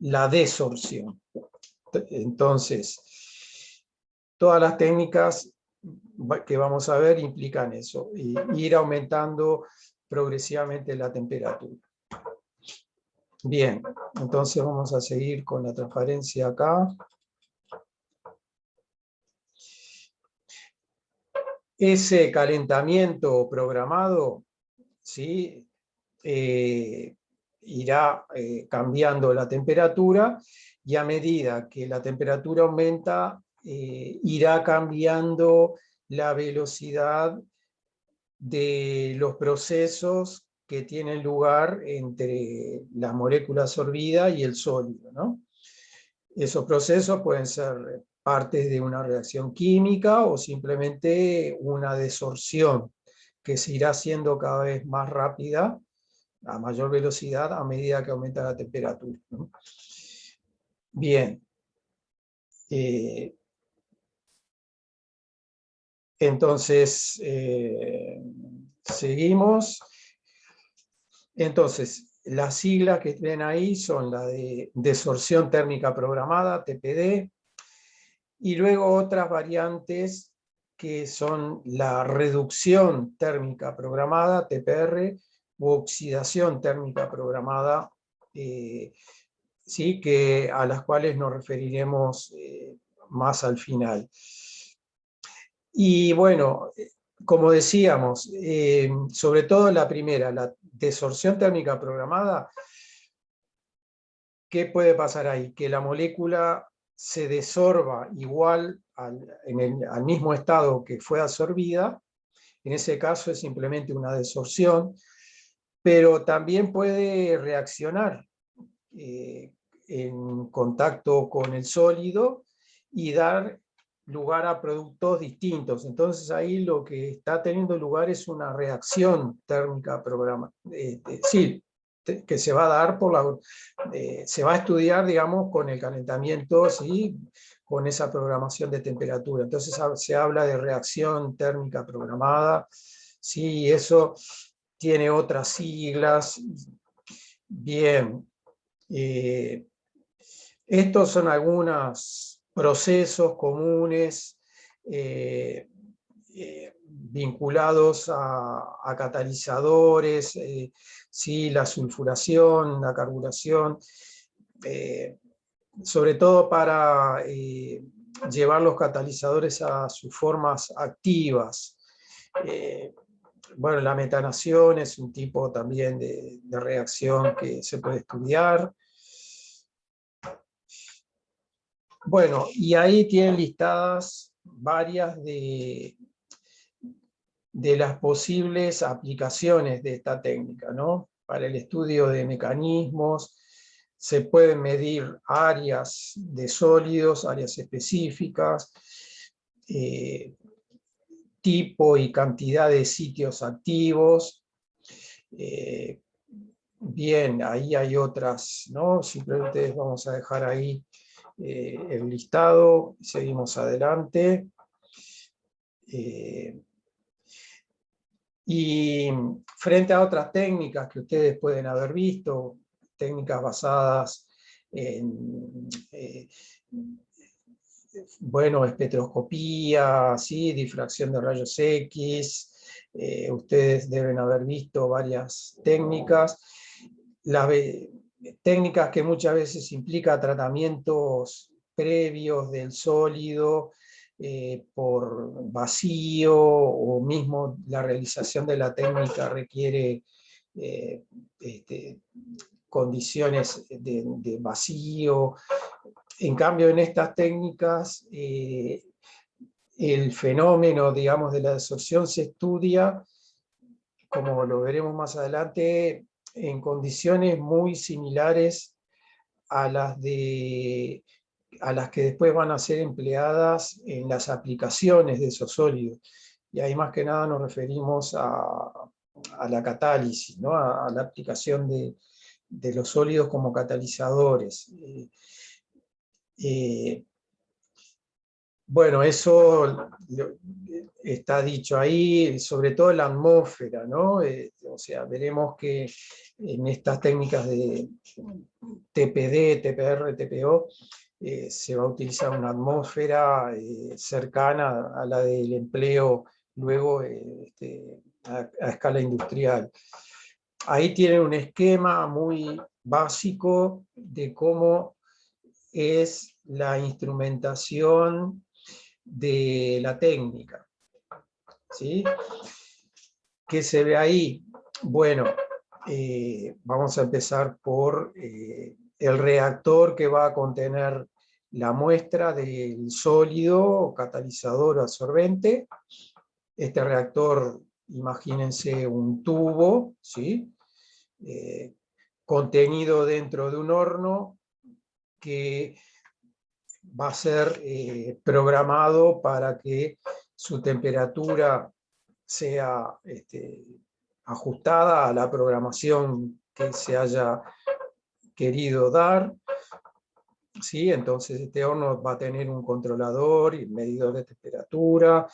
la desorción. Entonces, todas las técnicas que vamos a ver implican eso, y ir aumentando progresivamente la temperatura. Bien, entonces vamos a seguir con la transparencia acá. Ese calentamiento programado, ¿sí? Irá cambiando la temperatura, y a medida que la temperatura aumenta, irá cambiando la velocidad de los procesos que tienen lugar entre la molécula sorbida y el sólido, ¿no? Esos procesos pueden ser partes de una reacción química o simplemente una desorción que se irá haciendo cada vez más rápida, a mayor velocidad, a medida que aumenta la temperatura, ¿no? Bien. Entonces, seguimos. Entonces, las siglas que ven ahí son la de desorción térmica programada, TPD, y luego otras variantes que son la reducción térmica programada, TPR, u oxidación térmica programada, ¿sí? A las cuales nos referiremos más al final. Y bueno, como decíamos, sobre todo la primera, la desorción térmica programada, ¿qué puede pasar ahí? Que la molécula se desorba igual al mismo estado que fue absorbida. En ese caso es simplemente una desorción, pero también puede reaccionar en contacto con el sólido y dar lugar a productos distintos. Entonces ahí lo que está teniendo lugar es una reacción térmica programada. Sí, que se va a dar se va a estudiar, digamos, con el calentamiento, ¿sí? Con esa programación de temperatura. Entonces se habla de reacción térmica programada, ¿sí? Eso tiene otras siglas. Bien. Estos son algunos procesos comunes vinculados a catalizadores, ¿sí? La sulfuración, la carburación, sobre todo para llevar los catalizadores a sus formas activas. Bueno, la metanación es un tipo también de reacción que se puede estudiar. Bueno, y ahí tienen listadas varias de las posibles aplicaciones de esta técnica, ¿no? Para el estudio de mecanismos, se pueden medir áreas de sólidos, áreas específicas, tipo y cantidad de sitios activos. Bien, ahí hay otras, ¿no? Simplemente vamos a dejar ahí el listado, seguimos adelante. Y frente a otras técnicas que ustedes pueden haber visto, técnicas basadas en, bueno, espectroscopía, ¿sí? Difracción de rayos X, ustedes deben haber visto varias técnicas. Técnicas que muchas veces implican tratamientos previos del sólido por vacío, o mismo la realización de la técnica requiere condiciones de vacío. En cambio, en estas técnicas, el fenómeno, digamos, de la desorción se estudia, como lo veremos más adelante, en condiciones muy similares a las que después van a ser empleadas en las aplicaciones de esos sólidos. Y ahí más que nada nos referimos a la catálisis, ¿no? A la aplicación de los sólidos como catalizadores. Bueno, eso está dicho ahí, sobre todo en la atmósfera, ¿no? O sea, veremos que en estas técnicas de TPD, TPR, TPO, se va a utilizar una atmósfera cercana a la del empleo luego a escala industrial. Ahí tienen un esquema muy básico de cómo es la instrumentación de la técnica, ¿sí? ¿Qué se ve ahí? Bueno, vamos a empezar por el reactor que va a contener la muestra del sólido, catalizador o absorbente. Este reactor, imagínense un tubo, ¿sí? Contenido dentro de un horno que va a ser programado para que su temperatura sea ajustada a la programación que se haya querido dar, ¿sí? Entonces este horno va a tener un controlador y medidor de temperatura,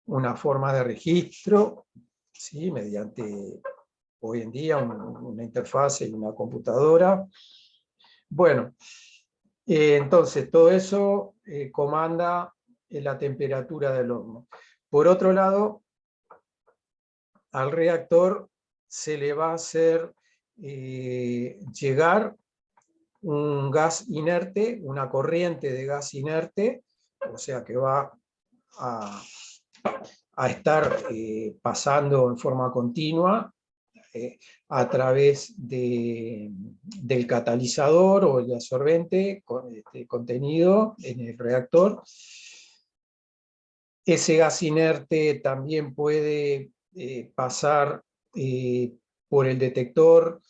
una forma de registro, ¿sí? Mediante hoy en día una interfase y una computadora. Bueno, entonces todo eso comanda la temperatura del horno. Por otro lado, al reactor se le va a hacer llegar un gas inerte, una corriente de gas inerte, o sea que va a estar pasando en forma continua a través del catalizador o el absorbente contenido en el reactor. Ese gas inerte también puede pasar por el detector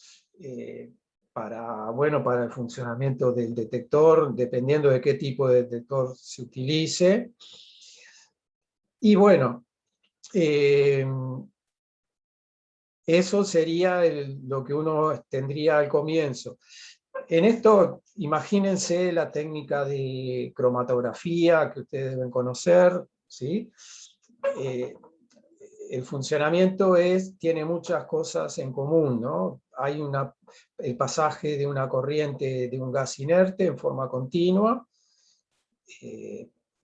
para el funcionamiento del detector, dependiendo de qué tipo de detector se utilice. Y bueno, eso sería lo que uno tendría al comienzo. En esto, imagínense la técnica de cromatografía que ustedes deben conocer, ¿sí? El funcionamiento tiene muchas cosas en común, ¿no? Hay el pasaje de una corriente de un gas inerte en forma continua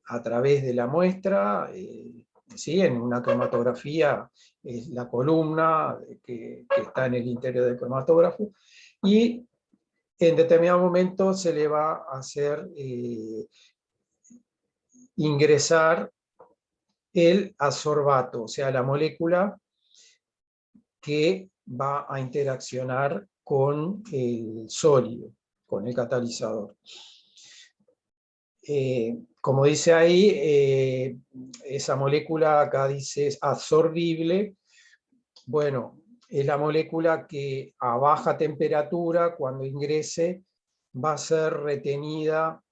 a través de la muestra, ¿sí? En una cromatografía es la columna que está en el interior del cromatógrafo, y en determinado momento se le va a hacer ingresar el adsorbato, o sea, la molécula que va a interaccionar con el sólido, con el catalizador. Como dice ahí, esa molécula acá dice es absorbible. Bueno, es la molécula que a baja temperatura, cuando ingrese, va a ser retenida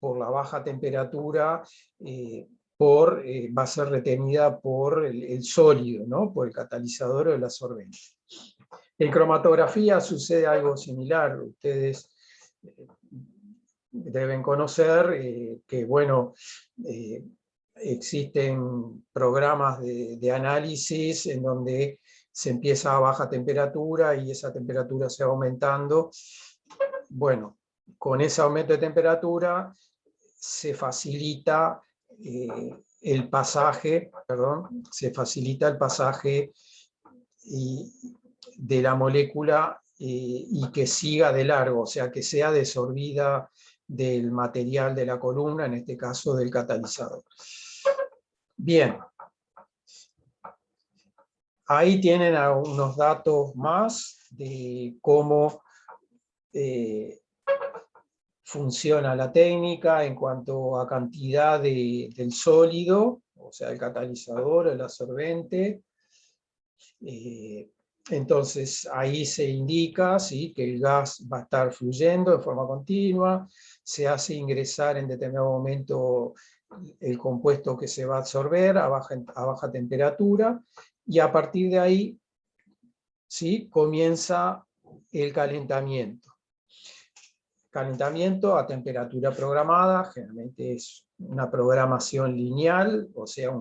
por la baja temperatura, va a ser retenida por el sólido, ¿no? Por el catalizador o el absorbente. En cromatografía sucede algo similar. Ustedes deben conocer que, bueno, existen programas de análisis en donde se empieza a baja temperatura y esa temperatura se va aumentando. Bueno, con ese aumento de temperatura se facilita el pasaje, de la molécula y que siga de largo, o sea, que sea desorbida del material de la columna, en este caso del catalizador. Bien, ahí tienen algunos datos más de cómo funciona la técnica en cuanto a cantidad del sólido, o sea, el catalizador, el absorbente. Entonces ahí se indica, ¿sí?, que el gas va a estar fluyendo de forma continua, se hace ingresar en determinado momento el compuesto que se va a absorber a baja temperatura, y a partir de ahí, ¿sí?, comienza el calentamiento. calentamiento a temperatura programada, generalmente es una programación lineal, o sea,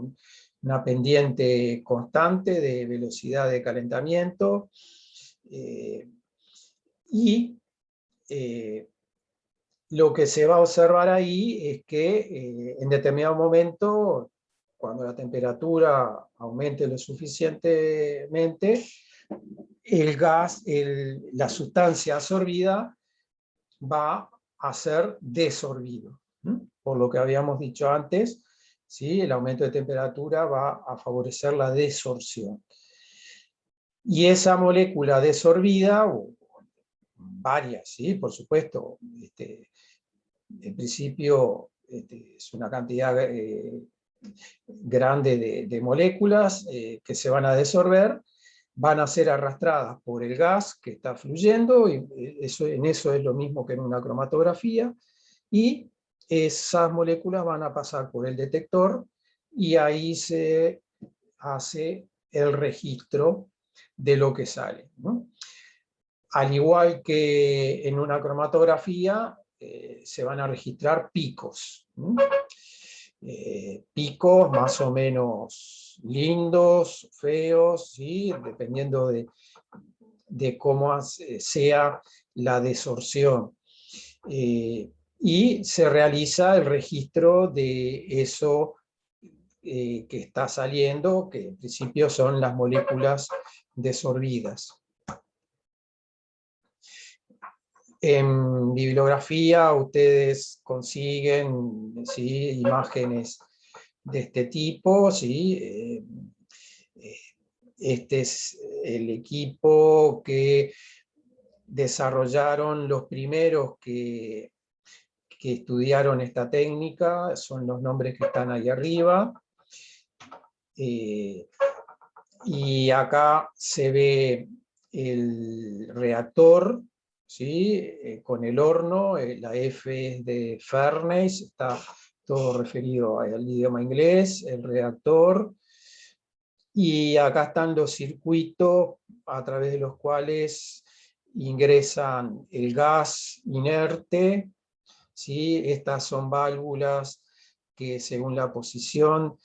una pendiente constante de velocidad de calentamiento, y lo que se va a observar ahí es que en determinado momento, cuando la temperatura aumente lo suficientemente, el gas, la sustancia absorbida va a ser desorbido. Por lo que habíamos dicho antes, ¿sí? El aumento de temperatura va a favorecer la desorción. Y esa molécula desorbida, o varias, ¿sí? Por supuesto, en principio es una cantidad grande de moléculas que se van a desorber, van a ser arrastradas por el gas que está fluyendo, y en eso es lo mismo que en una cromatografía, y esas moléculas van a pasar por el detector, y ahí se hace el registro de lo que sale, ¿no? Al igual que en una cromatografía, se van a registrar picos. Picos más o menos lindos, feos, ¿sí? Dependiendo de cómo sea la desorción. Y se realiza el registro de eso que está saliendo, que en principio son las moléculas desorbidas. En bibliografía ustedes consiguen, ¿sí?, imágenes de este tipo, ¿sí? Este es el equipo que desarrollaron los primeros que estudiaron esta técnica, son los nombres que están ahí arriba. Y acá se ve el reactor, ¿sí? Con el horno, la F es de Furnace, está todo referido al idioma inglés, el reactor. Y acá están los circuitos a través de los cuales ingresan el gas inerte, ¿sí? Estas son válvulas que, según la posición,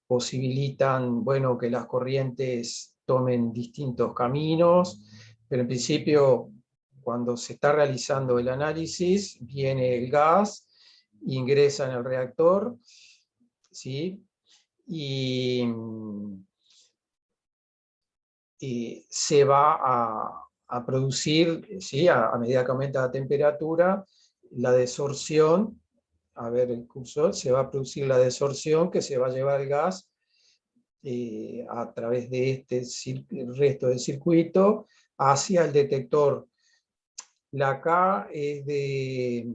posibilitan, bueno, que las corrientes tomen distintos caminos, pero en principio, cuando se está realizando el análisis, viene el gas, ingresa en el reactor, ¿sí? Y se va a producir, ¿sí?, a medida que aumenta la temperatura, la desorción. A ver el cursor, se va a producir la desorción que se va a llevar el gas a través de el resto del circuito hacia el detector. La K es de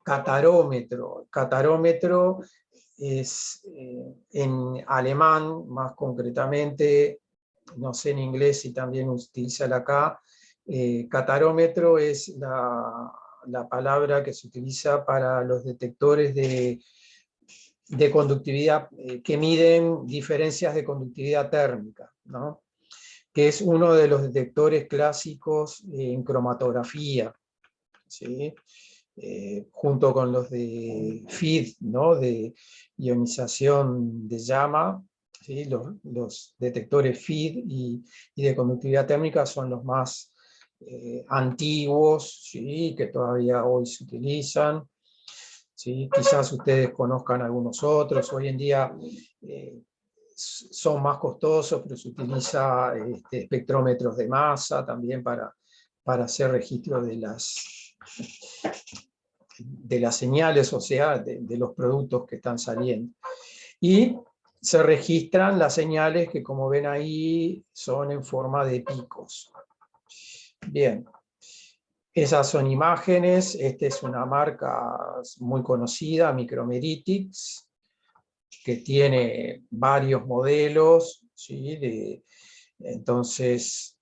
catarómetro. Catarómetro es en alemán, más concretamente, no sé en inglés si también utiliza la K. Catarómetro es la palabra que se utiliza para los detectores de conductividad, que miden diferencias de conductividad térmica, ¿no? Que es uno de los detectores clásicos en cromatografía, ¿sí? Junto con los de FID, ¿no?, de ionización de llama, ¿sí? Los detectores FID y de conductividad térmica son los más antiguos, ¿sí?, que todavía hoy se utilizan. ¿Sí? Quizás ustedes conozcan algunos otros, hoy en día son más costosos, pero se utiliza espectrómetros de masa también para hacer registro de las señales, o sea, de los productos que están saliendo. Y se registran las señales que, como ven ahí, son en forma de picos. Bien. Esas son imágenes. Esta es una marca muy conocida, Micromeritics, que tiene varios modelos, ¿sí? Entonces,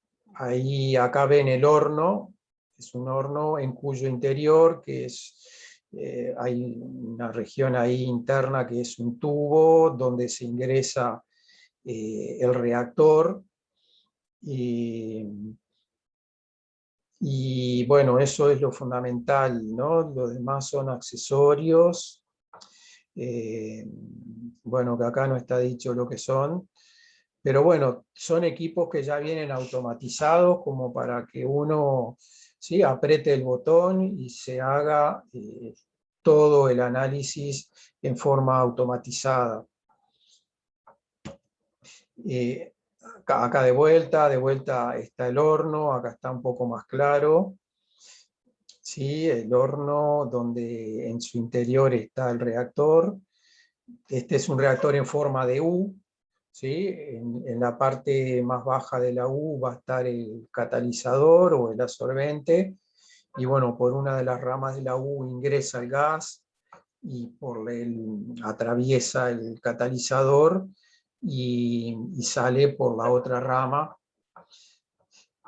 acá ven el horno. Es un horno en cuyo interior, que hay una región ahí interna que es un tubo donde se ingresa el reactor. Y bueno, eso es lo fundamental, ¿no? Los demás son accesorios. Bueno, que acá no está dicho lo que son, pero bueno, son equipos que ya vienen automatizados como para que uno, ¿sí?, apriete el botón y se haga todo el análisis en forma automatizada. Acá de vuelta está el horno, acá está un poco más claro. ¿Sí? El horno donde en su interior está el reactor. Este es un reactor en forma de U. ¿Sí? En la parte más baja de la U va a estar el catalizador o el absorbente. Y bueno, por una de las ramas de la U ingresa el gas y atraviesa el catalizador y sale por la otra rama.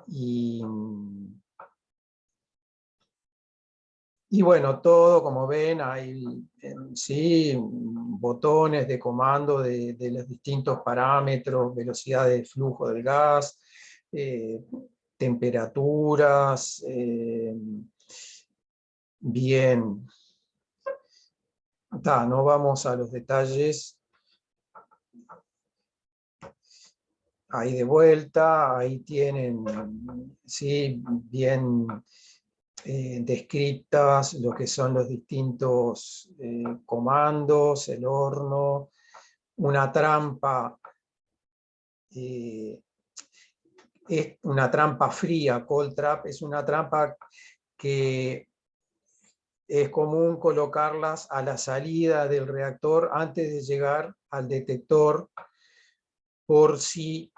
Y bueno, todo, como ven, hay sí, botones de comando de los distintos parámetros, velocidad de flujo del gas, temperaturas, bien. No vamos a los detalles. Ahí de vuelta, ahí tienen, sí, bien descritas lo que son los distintos comandos, el horno, una trampa, es una trampa fría. Cold trap es una trampa que es común colocarlas a la salida del reactor antes de llegar al detector, por si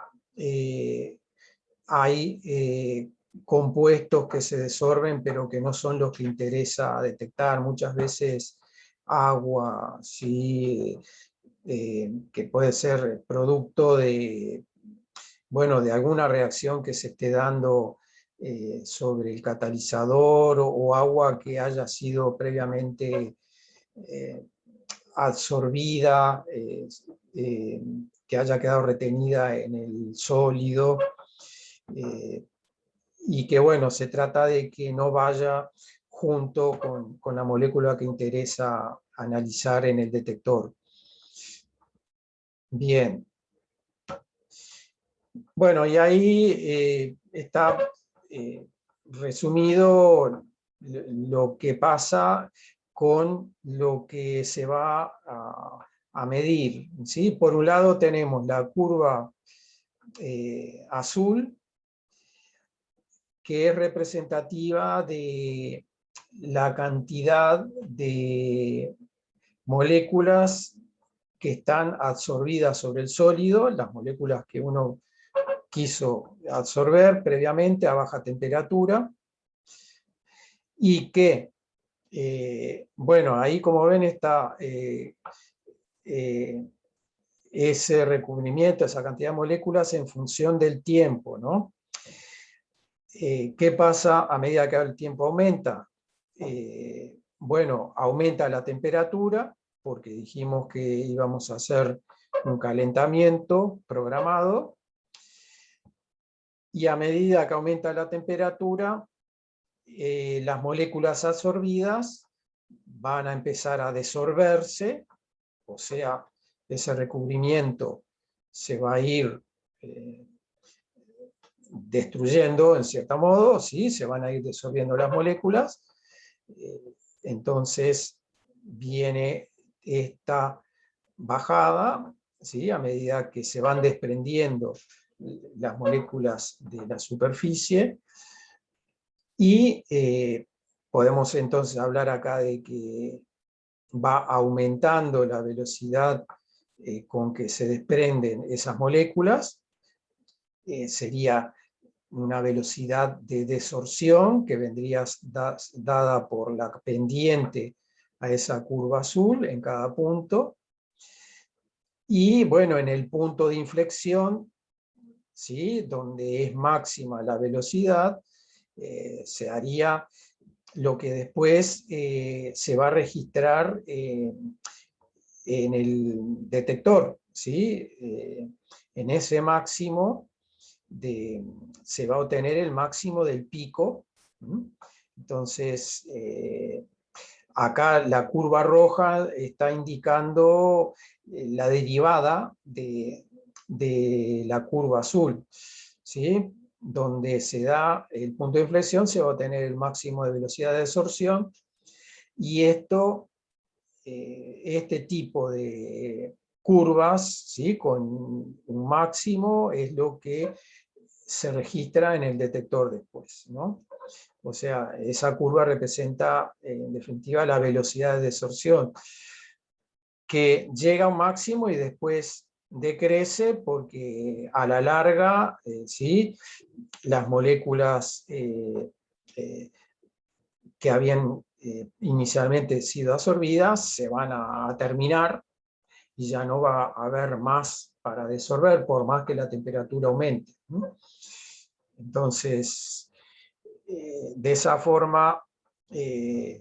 hay compuestos que se desorben pero que no son los que interesa detectar. Muchas veces agua, ¿sí? Que puede ser producto de, bueno, de alguna reacción que se esté dando sobre el catalizador, o agua que haya sido previamente absorbida, que haya quedado retenida en el sólido. Y que bueno, se trata de que no vaya junto con la molécula que interesa analizar en el detector. Bien. Bueno, y ahí está resumido lo que pasa con lo que se va a medir, ¿sí? Por un lado tenemos la curva azul, que es representativa de la cantidad de moléculas que están absorbidas sobre el sólido, las moléculas que uno quiso absorber previamente a baja temperatura, y que, bueno, ahí como ven está ese recubrimiento, esa cantidad de moléculas en función del tiempo, ¿no? ¿Qué pasa a medida que el tiempo aumenta? Bueno, aumenta la temperatura, porque dijimos que íbamos a hacer un calentamiento programado, y a medida que aumenta la temperatura, las moléculas absorbidas van a empezar a desorberse, o sea, ese recubrimiento se va a ir destruyendo en cierto modo, ¿sí? Se van a ir disolviendo las moléculas. Entonces viene esta bajada, ¿sí? A medida que se van desprendiendo las moléculas de la superficie, y podemos entonces hablar acá de que va aumentando la velocidad con que se desprenden esas moléculas. Sería una velocidad de desorción que vendría dada por la pendiente a esa curva azul en cada punto. Y bueno, en el punto de inflexión, ¿sí?, donde es máxima la velocidad, se haría lo que después se va a registrar en el detector, ¿sí? En ese máximo se va a obtener el máximo del pico Entonces, acá la curva roja está indicando la derivada de la curva azul, ¿sí? Donde se da el punto de inflexión, se va a tener el máximo de velocidad de desorción, y esto, este tipo de curvas, ¿sí? Con un máximo es lo que se registra en el detector después, ¿no? O sea, esa curva representa, en definitiva, la velocidad de desorción, que llega a un máximo y después decrece porque a la larga, ¿sí? Las moléculas que habían inicialmente sido absorbidas se van a terminar y ya no va a haber más para desorber por más que la temperatura aumente, ¿no? Entonces, de esa forma es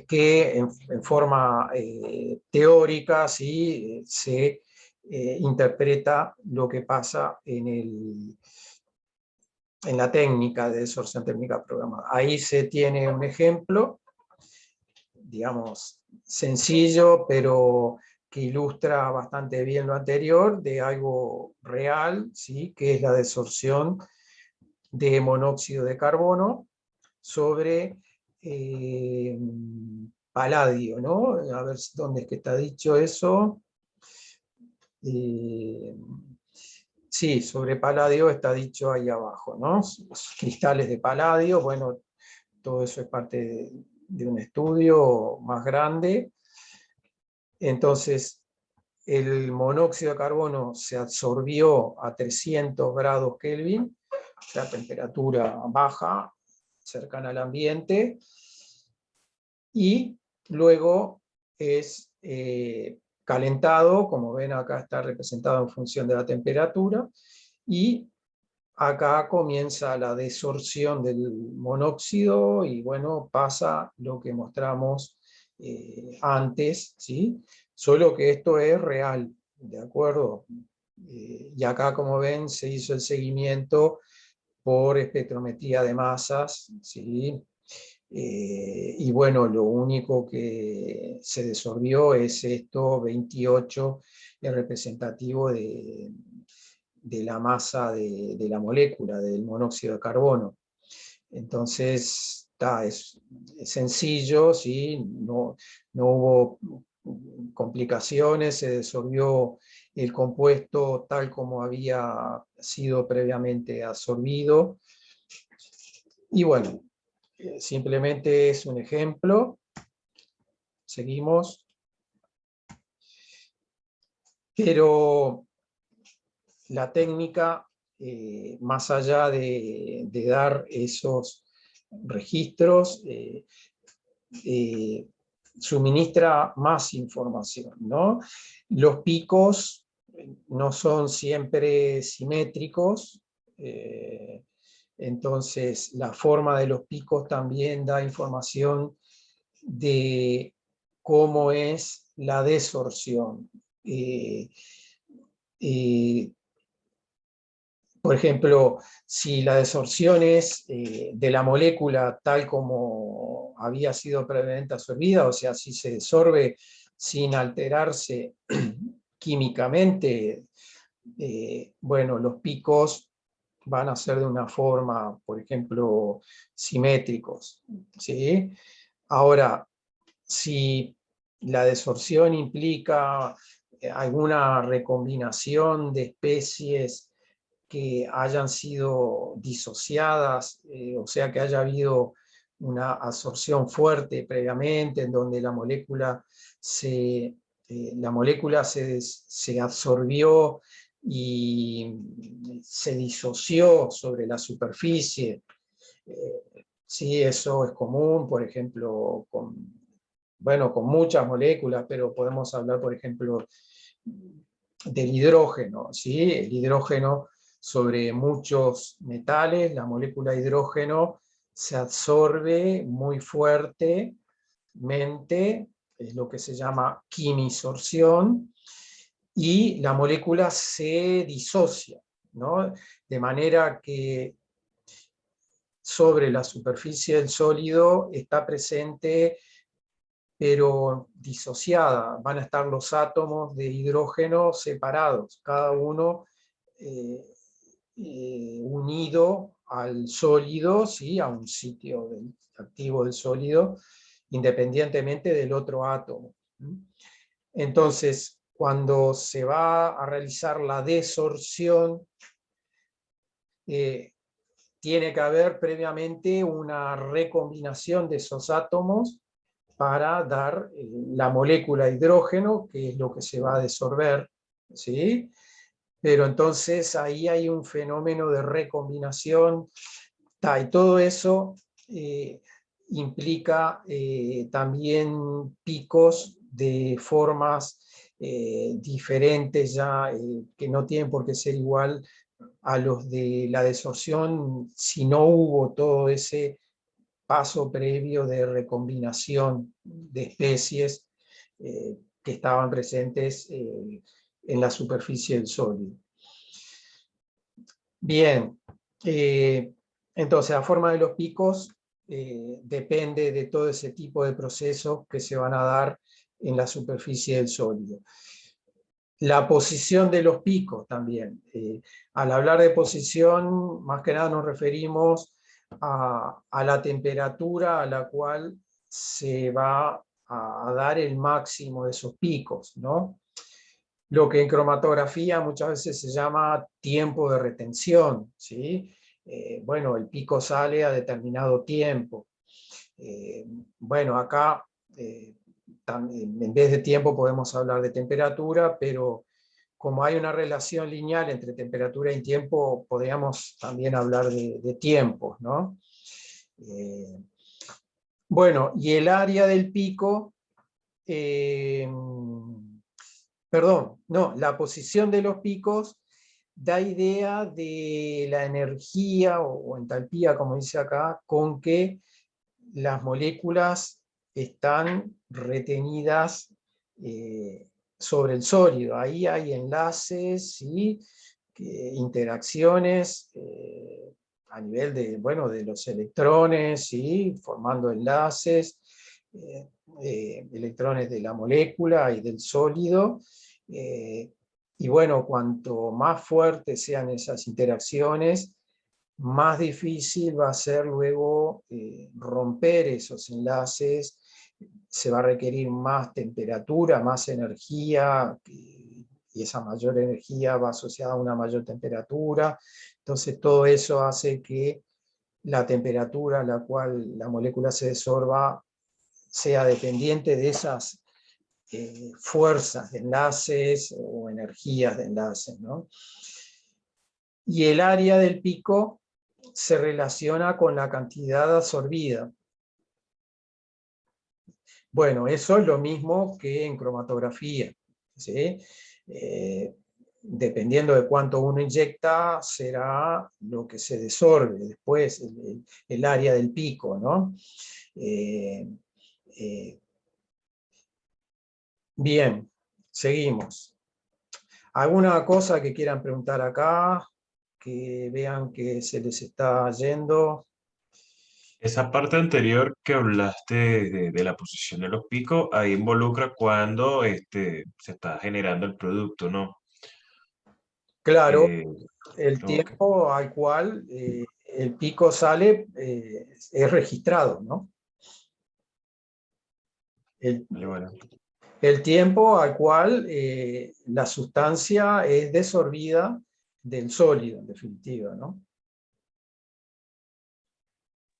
que en forma teórica, ¿sí? Se interpreta lo que pasa en la técnica de desorción térmica programada. Ahí se tiene un ejemplo, digamos, sencillo, pero que ilustra bastante bien lo anterior, de algo real, ¿sí? Que es la desorción de monóxido de carbono sobre paladio, ¿no? A ver dónde es que está dicho eso. Sí, sobre paladio está dicho ahí abajo, ¿no? Cristales de paladio, bueno, todo eso es parte de un estudio más grande. Entonces, el monóxido de carbono se absorbió a 300 grados Kelvin, o sea, temperatura baja, cercana al ambiente, y luego es calentado, como ven acá está representado en función de la temperatura, y acá comienza la desorción del monóxido y bueno, pasa lo que mostramos antes, ¿sí? Solo que esto es real, ¿de acuerdo? Y acá, como ven, se hizo el seguimiento por espectrometría de masas, ¿sí? Y bueno, lo único que se desorbió es esto, 28, es representativo de la masa de la molécula, del monóxido de carbono. Entonces, es sencillo, ¿sí? No hubo complicaciones, se desorbió el compuesto tal como había sido previamente absorbido. Y bueno, simplemente es un ejemplo. Seguimos. Pero la técnica, más allá de dar esos registros, suministra más información, ¿no? Los picos no son siempre simétricos, entonces la forma de los picos también da información de cómo es la desorción. Eh, eh, por ejemplo, si la desorción es de la molécula tal como había sido previamente absorbida, o sea, si se desorbe sin alterarse químicamente, bueno, los picos van a ser de una forma, por ejemplo, simétricos, ¿sí? Ahora, si la desorción implica alguna recombinación de especies que hayan sido disociadas, o sea que haya habido una absorción fuerte previamente, en donde la molécula se absorbió y se disoció sobre la superficie. Sí, eso es común, por ejemplo, bueno, con muchas moléculas, pero podemos hablar, por ejemplo, del hidrógeno, ¿sí? El hidrógeno sobre muchos metales, la molécula de hidrógeno se absorbe muy fuertemente, es lo que se llama quimisorción, y la molécula se disocia, ¿no? De manera que sobre la superficie del sólido está presente, pero disociada. Van a estar los átomos de hidrógeno separados, cada uno unido al sólido, ¿sí? A un sitio activo del sólido, independientemente del otro átomo. Entonces, cuando se va a realizar la desorción, tiene que haber previamente una recombinación de esos átomos para dar la molécula de hidrógeno, que es lo que se va a desorber, ¿sí? Pero entonces ahí hay un fenómeno de recombinación, y todo eso implica también picos de formas diferentes ya, que no tienen por qué ser igual a los de la desorción si no hubo todo ese paso previo de recombinación de especies que estaban presentes en la superficie del sólido. Bien, entonces la forma de los picos depende de todo ese tipo de procesos que se van a dar en la superficie del sólido. La posición de los picos también. Al hablar de posición, más que nada nos referimos a la temperatura a la cual se va a dar el máximo de esos picos, ¿no? Lo que en cromatografía muchas veces se llama tiempo de retención, ¿sí? Bueno, el pico sale a determinado tiempo. Bueno, acá en vez de tiempo podemos hablar de temperatura, pero como hay una relación lineal entre temperatura y tiempo, podríamos también hablar de tiempos, ¿no? Bueno, y el área del pico, perdón, no, la posición de los picos da idea de la energía o entalpía, como dice acá, con que las moléculas están retenidas sobre el sólido. Ahí hay enlaces y interacciones a nivel de, bueno, de los electrones, ¿sí? Formando enlaces, electrones de la molécula y del sólido. Y bueno, cuanto más fuertes sean esas interacciones, más difícil va a ser luego romper esos enlaces, se va a requerir más temperatura, más energía, y esa mayor energía va asociada a una mayor temperatura. Entonces todo eso hace que la temperatura a la cual la molécula se desorba sea dependiente de esas fuerzas de enlaces o energías de enlaces, ¿no? Y el área del pico se relaciona con la cantidad absorbida. Bueno, eso es lo mismo que en cromatografía, ¿sí? Dependiendo de cuánto uno inyecta, será lo que se desorbe después, el área del pico, ¿no? Bien, seguimos. ¿Alguna cosa que quieran preguntar acá? Que vean que se les está yendo. Esa parte anterior que hablaste de la posición de los picos, ahí involucra cuando se está generando el producto, ¿no? Claro, Eh, el ok, tiempo al cual el pico sale es registrado, ¿no? El, vale, vale. el tiempo al cual la sustancia es desorbida del sólido, en definitiva, ¿no?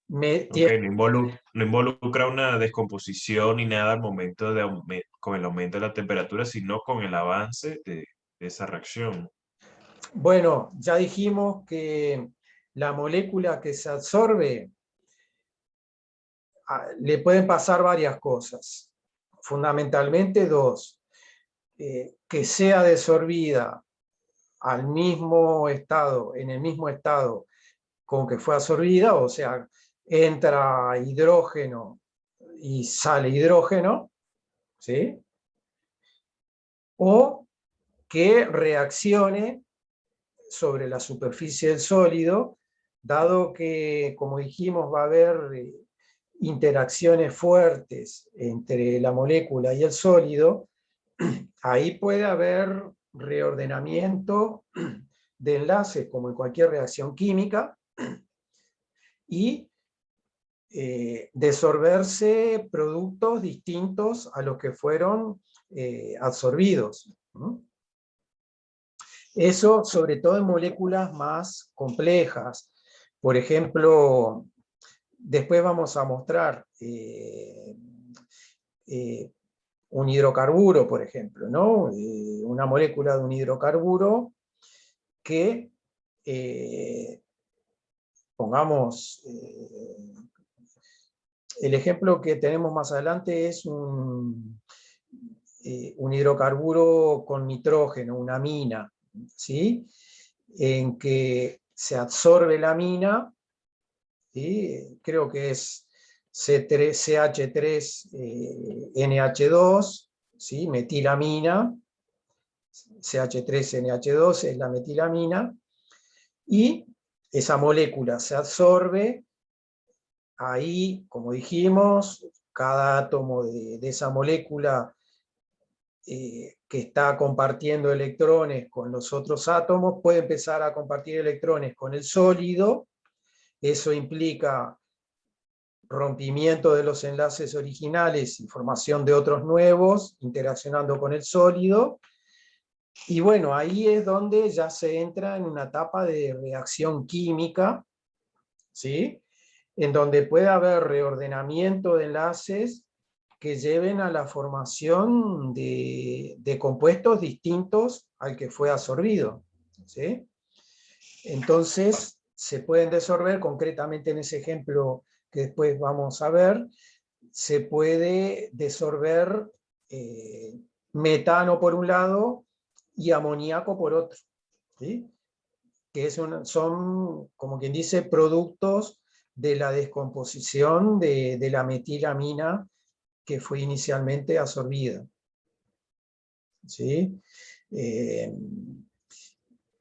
Ok, no involucra una descomposición ni nada al momento con el aumento de la temperatura, sino con el avance de esa reacción. Bueno, ya dijimos que la molécula que se absorbe le pueden pasar varias cosas, fundamentalmente dos, que sea desorbida al mismo estado, en el mismo estado con que fue absorbida, o sea, entra hidrógeno y sale hidrógeno, ¿sí? O que reaccione sobre la superficie del sólido dado que, como dijimos, va a haber interacciones fuertes entre la molécula y el sólido, ahí puede haber reordenamiento de enlaces, como en cualquier reacción química, y desorberse productos distintos a los que fueron absorbidos, ¿no? Eso sobre todo en moléculas más complejas. Por ejemplo, después vamos a mostrar un hidrocarburo, por ejemplo, ¿no? Una molécula de un hidrocarburo que, pongamos, el ejemplo que tenemos más adelante es un hidrocarburo con nitrógeno, una amina, ¿sí? En que se absorbe la amina, ¿sí? Creo que es CH3NH2, ¿sí? Metilamina, CH3NH2 es la metilamina, y esa molécula se absorbe. Ahí, como dijimos, cada átomo de esa molécula que está compartiendo electrones con los otros átomos puede empezar a compartir electrones con el sólido. Eso implica rompimiento de los enlaces originales y formación de otros nuevos, interaccionando con el sólido. Y bueno, ahí es donde ya se entra en una etapa de reacción química, ¿sí? En donde puede haber reordenamiento de enlaces que lleven a la formación de compuestos distintos al que fue absorbido, ¿sí? Entonces, se pueden desorber, concretamente en ese ejemplo que después vamos a ver, se puede desorber metano por un lado y amoníaco por otro, ¿sí? Que son, como quien dice, productos de la descomposición de la metilamina que fue inicialmente absorbida, ¿sí?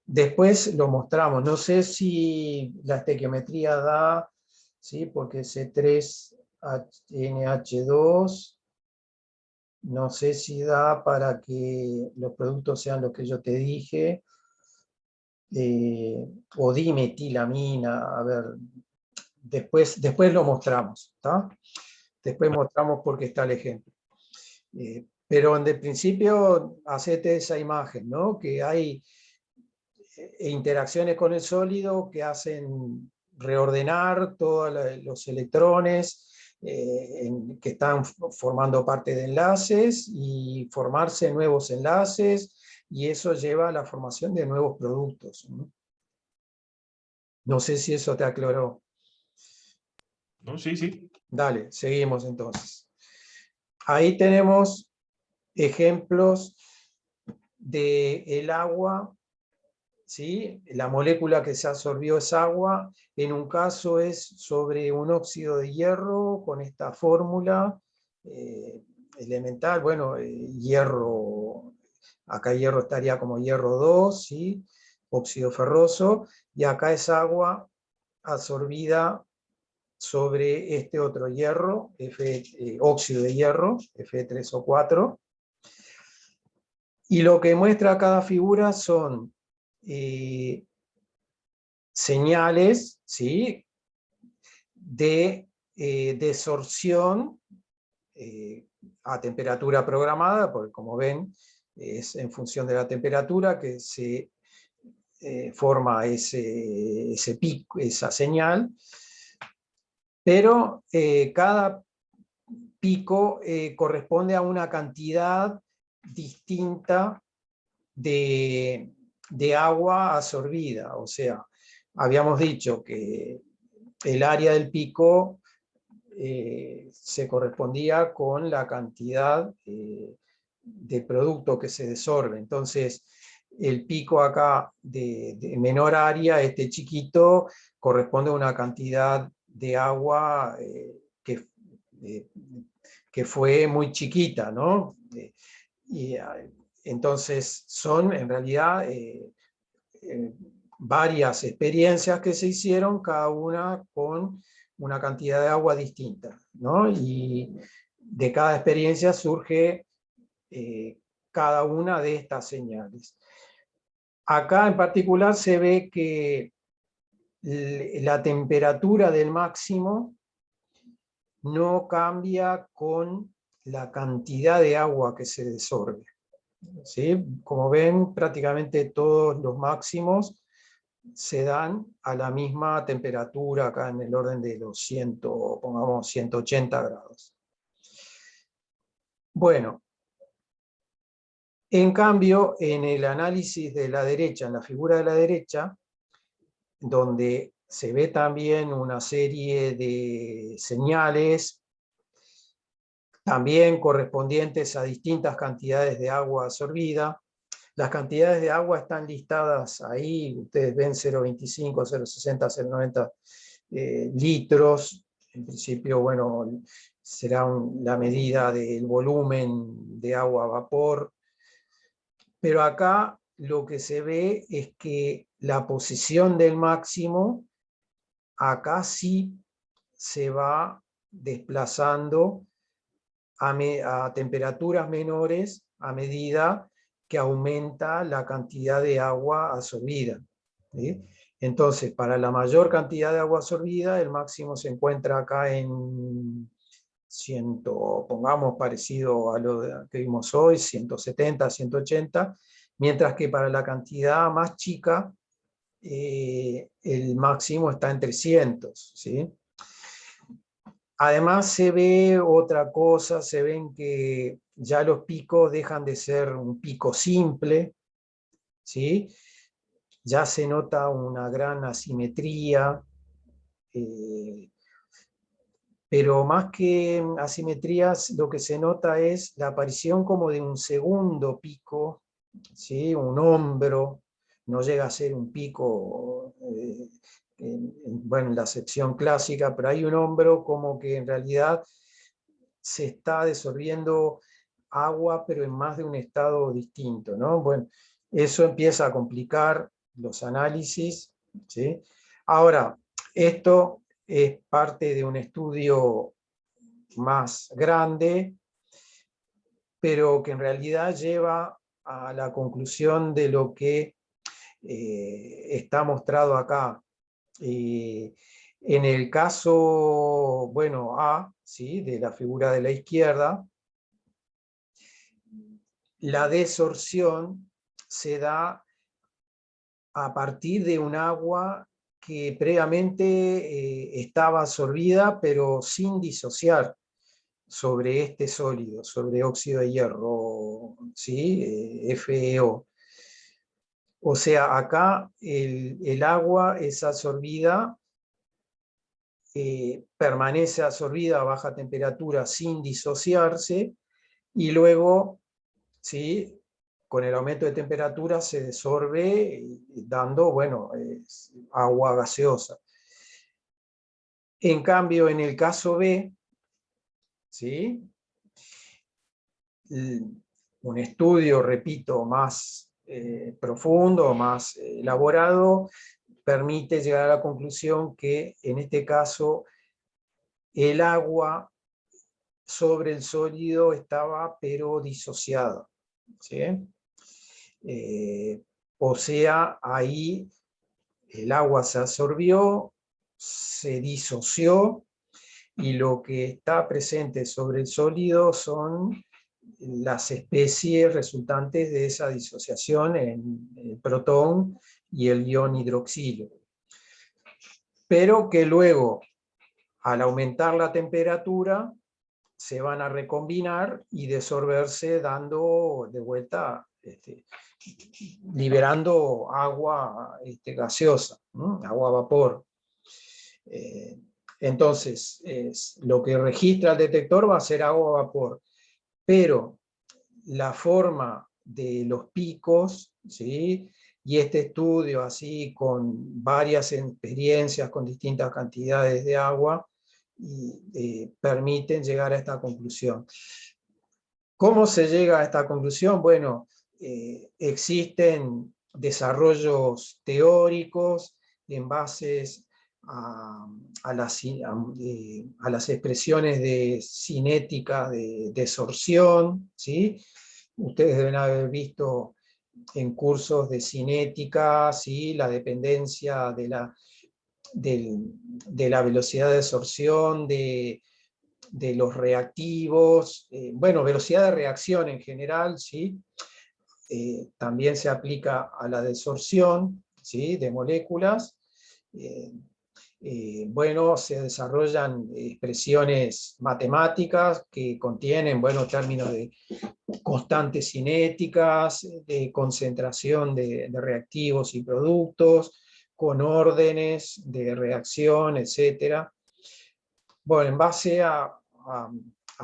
Después lo mostramos, no sé si la estequiometría da, ¿sí? Porque C3NH2, no sé si da para que los productos sean los que yo te dije, o dimetilamina, a ver, después lo mostramos, ¿está? Después mostramos por qué está el ejemplo. Pero en principio, hacete esa imagen, ¿no? Que hay interacciones con el sólido que hacen reordenar todos los electrones que están formando parte de enlaces y formarse nuevos enlaces, y eso lleva a la formación de nuevos productos, ¿no? No sé si eso te aclaró. No, sí, sí. Dale, seguimos entonces. Ahí tenemos ejemplos del agua, ¿sí? La molécula que se absorbió es agua. En un caso es sobre un óxido de hierro con esta fórmula elemental. Bueno, hierro, acá hierro estaría como hierro 2, ¿sí? Óxido ferroso, y acá es agua absorbida sobre este otro hierro, óxido de hierro, Fe3O4. Y lo que muestra cada figura son señales, ¿sí? De desorción a temperatura programada, porque como ven, es en función de la temperatura que se forma ese pico, esa señal, pero cada pico corresponde a una cantidad distinta de agua absorbida. O sea, habíamos dicho que el área del pico se correspondía con la cantidad de producto que se desorbe. Entonces, el pico acá de menor área, este chiquito, corresponde a una cantidad de agua que fue muy chiquita, ¿no? Y entonces son en realidad varias experiencias que se hicieron, cada una con una cantidad de agua distinta, ¿no? Y de cada experiencia surge cada una de estas señales. Acá en particular se ve que la temperatura del máximo no cambia con la cantidad de agua que se desorbe, ¿sí? Como ven, prácticamente todos los máximos se dan a la misma temperatura, acá en el orden de los 100, pongamos 180 grados. Bueno, en cambio, en el análisis de la derecha, en la figura de la derecha, donde se ve también una serie de señales, también correspondientes a distintas cantidades de agua absorbida. Las cantidades de agua están listadas ahí, ustedes ven 0,25, 0,60, 0,90 litros. En principio, bueno, será la medida del volumen de agua a vapor. Pero acá lo que se ve es que la posición del máximo, acá sí se va desplazando a temperaturas menores a medida que aumenta la cantidad de agua absorbida, ¿sí? Entonces, para la mayor cantidad de agua absorbida, el máximo se encuentra acá en 100, pongamos parecido a lo que vimos hoy, 170, 180, mientras que para la cantidad más chica, el máximo está en 300, ¿sí? Además se ve otra cosa, se ven que ya los picos dejan de ser un pico simple, ¿sí? Ya se nota una gran asimetría, pero más que asimetrías, lo que se nota es la aparición como de un segundo pico, ¿sí? Un hombro, no llega a ser un pico, bueno, en la acepción clásica, pero hay un hombro como que en realidad se está desorbiendo agua, pero en más de un estado distinto, ¿no? Bueno, eso empieza a complicar los análisis, ¿sí? Ahora, esto es parte de un estudio más grande, pero que en realidad lleva a la conclusión de lo que está mostrado acá. En el caso, bueno, A, ¿sí? De la figura de la izquierda, la desorción se da a partir de un agua que previamente estaba absorbida, pero sin disociar sobre este sólido, sobre óxido de hierro, ¿sí? FeO. O sea, acá el agua es absorbida, permanece absorbida a baja temperatura sin disociarse, y luego, ¿sí? Con el aumento de temperatura se desorbe, dando, bueno, agua gaseosa. En cambio, en el caso B, ¿sí? Un estudio, repito, más profundo, más elaborado, permite llegar a la conclusión que en este caso el agua sobre el sólido estaba pero disociada, ¿sí? O sea, ahí el agua se absorbió, se disoció, y lo que está presente sobre el sólido son las especies resultantes de esa disociación en el protón y el ion hidroxilo. Pero que luego, al aumentar la temperatura, se van a recombinar y desorberse, dando de vuelta, liberando agua gaseosa, ¿no? Agua a vapor. Entonces, lo que registra el detector va a ser agua a vapor, pero la forma de los picos, ¿sí? Y este estudio así con varias experiencias con distintas cantidades de agua permiten llegar a esta conclusión. ¿Cómo se llega a esta conclusión? Bueno, existen desarrollos teóricos en base a las expresiones de cinética de desorción, ¿sí? Ustedes deben haber visto en cursos de cinética, ¿sí? La dependencia de la velocidad de desorción, de los reactivos, bueno, velocidad de reacción en general, ¿sí? También se aplica a la desorción, ¿sí? De moléculas. Bueno, se desarrollan expresiones matemáticas que contienen, bueno, términos de constantes cinéticas, de concentración de reactivos y productos, con órdenes de reacción, etc. Bueno, en base a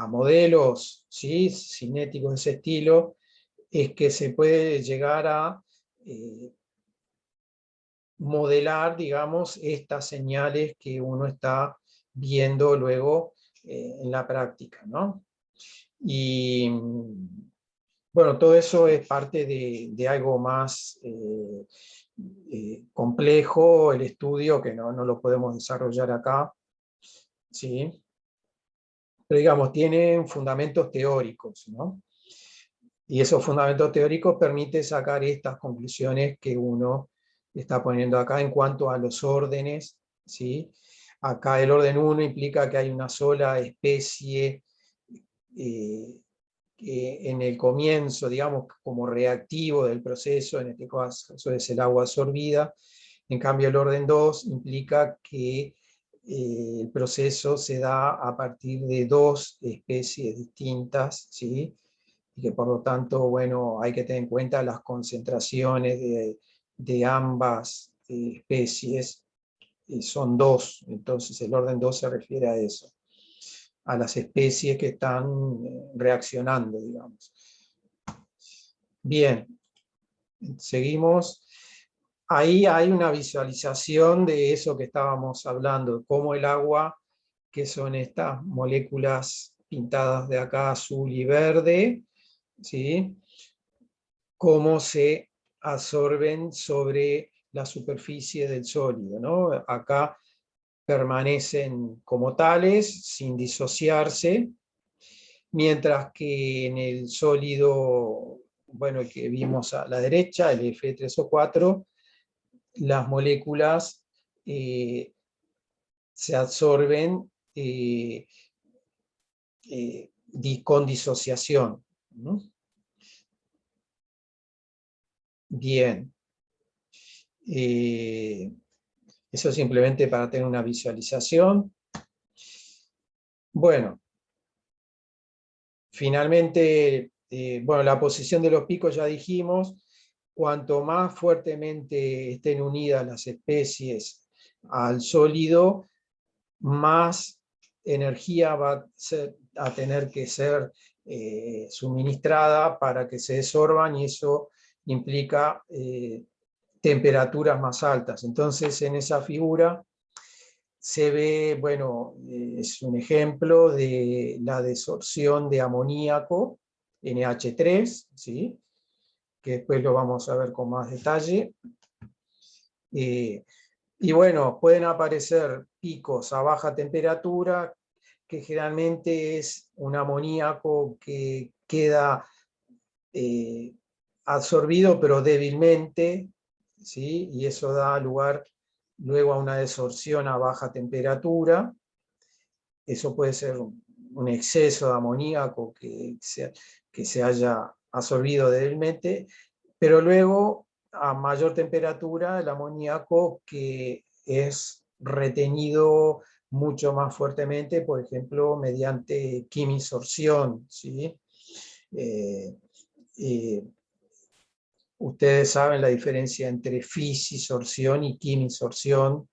modelos, ¿sí? Cinéticos de ese estilo, es que se puede llegar a modelar, digamos, estas señales que uno está viendo luego en la práctica, ¿no? Y bueno, todo eso es parte de algo más complejo, el estudio, que no lo podemos desarrollar acá, ¿sí? Pero digamos, tienen fundamentos teóricos, ¿no? Y esos fundamentos teóricos permiten sacar estas conclusiones que uno está poniendo acá en cuanto a los órdenes, ¿sí? Acá el orden 1 implica que hay una sola especie en el comienzo, digamos, como reactivo del proceso, en este caso es el agua absorbida. En cambio, el orden 2 implica que el proceso se da a partir de dos especies distintas, ¿sí? Y que por lo tanto, bueno, hay que tener en cuenta las concentraciones de ambas especies, son dos, entonces el orden 2 se refiere a eso, a las especies que están reaccionando, digamos. Bien, seguimos. Ahí hay una visualización de eso que estábamos hablando, cómo el agua, que son estas moléculas pintadas de acá azul y verde, ¿sí? Cómo se absorben sobre la superficie del sólido, ¿no? Acá permanecen como tales, sin disociarse, mientras que en el sólido, bueno, el que vimos a la derecha, el F3O4, las moléculas se absorben con disociación, ¿no? Bien. Eso simplemente para tener una visualización. Bueno, finalmente, bueno, la posición de los picos ya dijimos. Cuanto más fuertemente estén unidas las especies al sólido, más energía va a tener que ser suministrada para que se desorban, y eso implica temperaturas más altas. Entonces, en esa figura se ve, bueno, es un ejemplo de la desorción de amoníaco, NH3, ¿sí? Que después lo vamos a ver con más detalle. Y bueno, pueden aparecer picos a baja temperatura, que generalmente es un amoníaco que queda absorbido pero débilmente, ¿sí? Y eso da lugar luego a una desorción a baja temperatura. Eso puede ser un exceso de amoníaco que se haya absorbido débilmente, pero luego a mayor temperatura el amoníaco que es retenido mucho más fuertemente, por ejemplo, mediante quimisorción, ¿sí? Ustedes saben la diferencia entre fisisorción y quimisorción.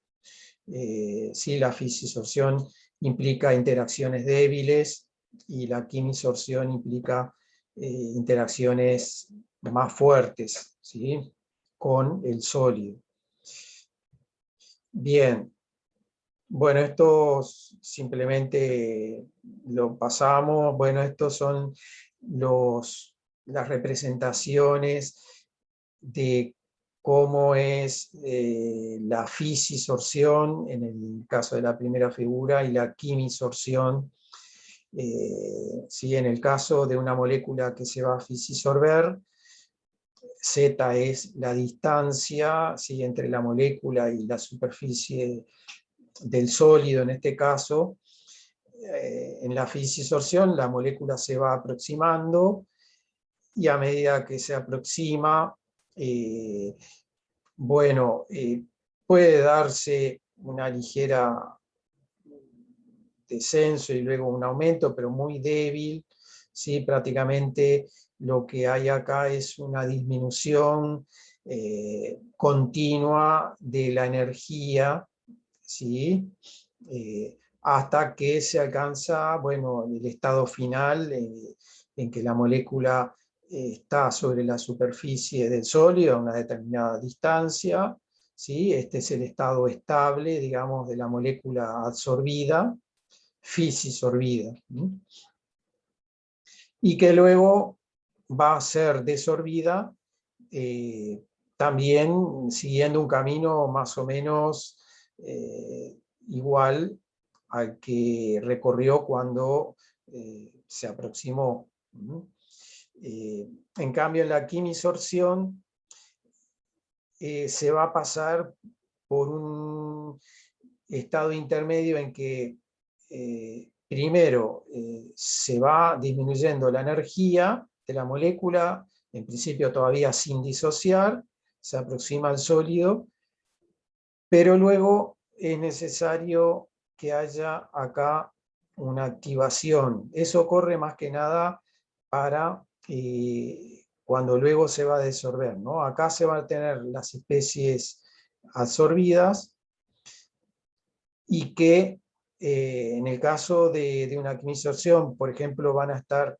Sí, la fisisorción implica interacciones débiles y la quimisorción implica interacciones más fuertes, ¿sí? Con el sólido. Bien, bueno, esto simplemente lo pasamos. Bueno, estos son las representaciones de cómo es la fisisorción en el caso de la primera figura y la quimisorción ¿sí? En el caso de una molécula que se va a fisisorber, Z es la distancia, ¿sí? Entre la molécula y la superficie del sólido en este caso. En la fisisorción la molécula se va aproximando y a medida que se aproxima, bueno, puede darse una ligera descenso y luego un aumento, pero muy débil, ¿sí? Prácticamente lo que hay acá es una disminución continua de la energía, ¿sí? Hasta que se alcanza, bueno, el estado final en que la molécula está sobre la superficie del sólido a una determinada distancia, ¿sí? Este es el estado estable, digamos, de la molécula absorbida, fisisorbida, ¿sí? Y que luego va a ser desorbida también siguiendo un camino más o menos igual al que recorrió cuando se aproximó. En cambio, en la quimisorción se va a pasar por un estado intermedio en que primero se va disminuyendo la energía de la molécula, en principio todavía sin disociar, se aproxima al sólido, pero luego es necesario que haya acá una activación. Eso ocurre más que nada para cuando luego se va a desorber, ¿no? Acá se van a tener las especies absorbidas y que en el caso de una quimisorción, por ejemplo, van a estar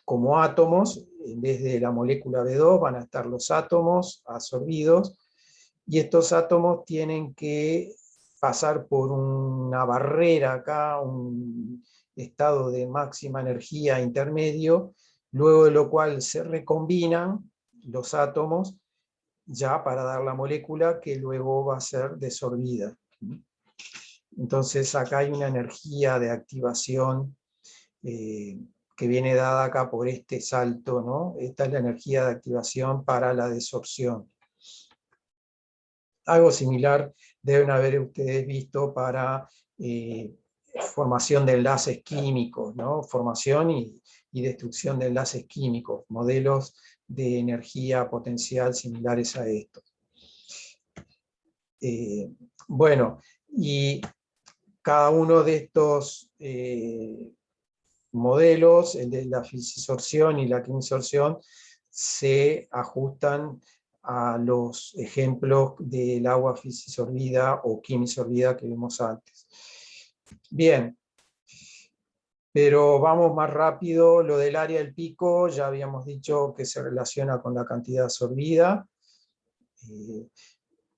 como átomos, en vez de la molécula B2 van a estar los átomos absorbidos, y estos átomos tienen que pasar por una barrera acá, un estado de máxima energía intermedio, luego de lo cual se recombinan los átomos ya para dar la molécula que luego va a ser desorbida. Entonces acá hay una energía de activación que viene dada acá por este salto, ¿no? Esta es la energía de activación para la desorción. Algo similar deben haber ustedes visto para formación de enlaces químicos, ¿no? Formación y destrucción de enlaces químicos, modelos de energía potencial similares a estos. Bueno, y cada uno de estos modelos, el de la fisisorción y la quimisorción, se ajustan a los ejemplos del agua fisisorbida o quimisorbida que vimos antes. Bien, pero vamos más rápido. Lo del área del pico, ya habíamos dicho que se relaciona con la cantidad absorbida.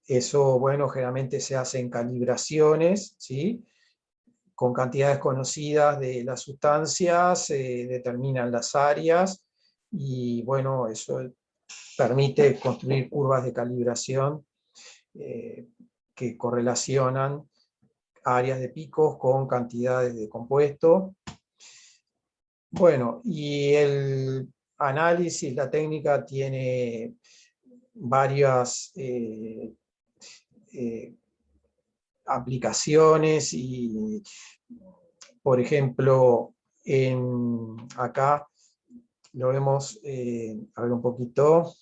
Eso, bueno, generalmente se hace en calibraciones, ¿sí? Con cantidades conocidas de las sustancias, se determinan las áreas, y bueno, eso permite construir curvas de calibración que correlacionan áreas de picos con cantidades de compuesto. Bueno, y el análisis, la técnica tiene varias aplicaciones y, por ejemplo, acá lo vemos, a ver un poquito,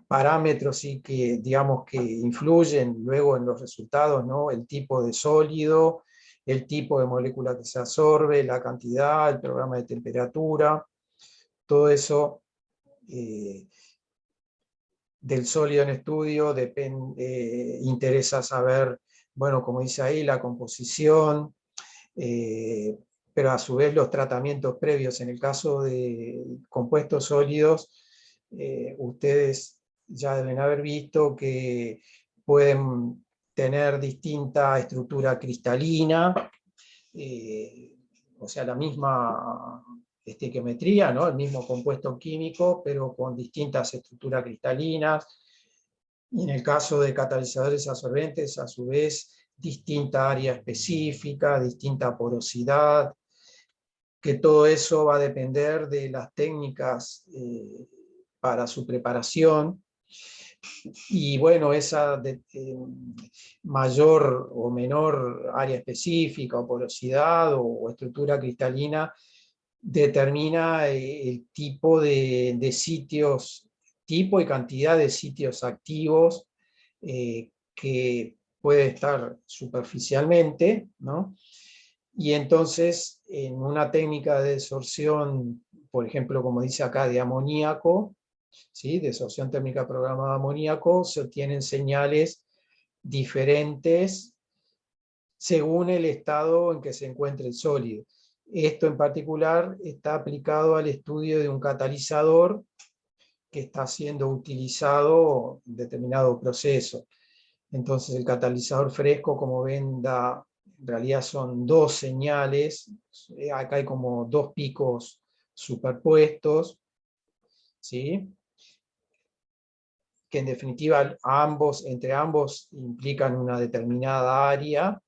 parámetros sí que, digamos, que influyen luego en los resultados, ¿no? El tipo de sólido, el tipo de molécula que se absorbe, la cantidad, el programa de temperatura, todo eso del sólido en estudio interesa saber, bueno, como dice ahí, la composición, pero a su vez los tratamientos previos. En el caso de compuestos sólidos, ustedes ya deben haber visto que pueden tener distinta estructura cristalina, o sea, la misma estequiometría, ¿no? El mismo compuesto químico, pero con distintas estructuras cristalinas. Y en el caso de catalizadores absorbentes, a su vez, distinta área específica, distinta porosidad, que todo eso va a depender de las técnicas para su preparación. Y bueno, esa mayor o menor área específica o porosidad o estructura cristalina determina el tipo de sitios, tipo y cantidad de sitios activos que puede estar superficialmente, ¿no? Y entonces en una técnica de desorción, por ejemplo, como dice acá, de amoníaco, ¿sí? Desorción térmica programada de amoníaco, se obtienen señales diferentes según el estado en que se encuentre el sólido. Esto en particular está aplicado al estudio de un catalizador que está siendo utilizado en determinado proceso. Entonces el catalizador fresco, como ven, en realidad son dos señales, acá hay como dos picos superpuestos, ¿sí? Que en definitiva entre ambos implican una determinada área,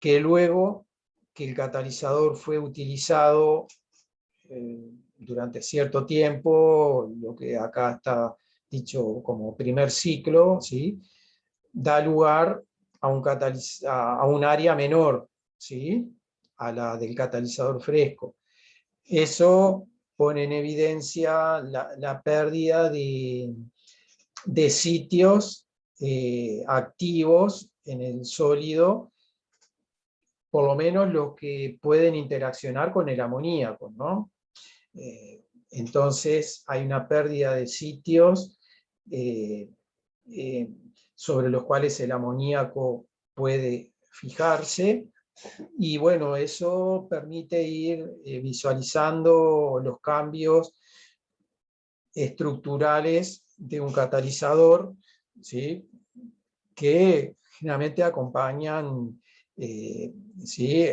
que luego que el catalizador fue utilizado durante cierto tiempo, lo que acá está dicho como primer ciclo, ¿sí? Da lugar a un área menor, ¿sí? A la del catalizador fresco. Eso pone en evidencia la pérdida de sitios activos en el sólido, por lo menos los que pueden interaccionar con el amoníaco, ¿no? Entonces hay una pérdida de sitios sobre los cuales el amoníaco puede fijarse, y bueno, eso permite ir visualizando los cambios estructurales de un catalizador, ¿sí? Que generalmente acompañan ¿sí?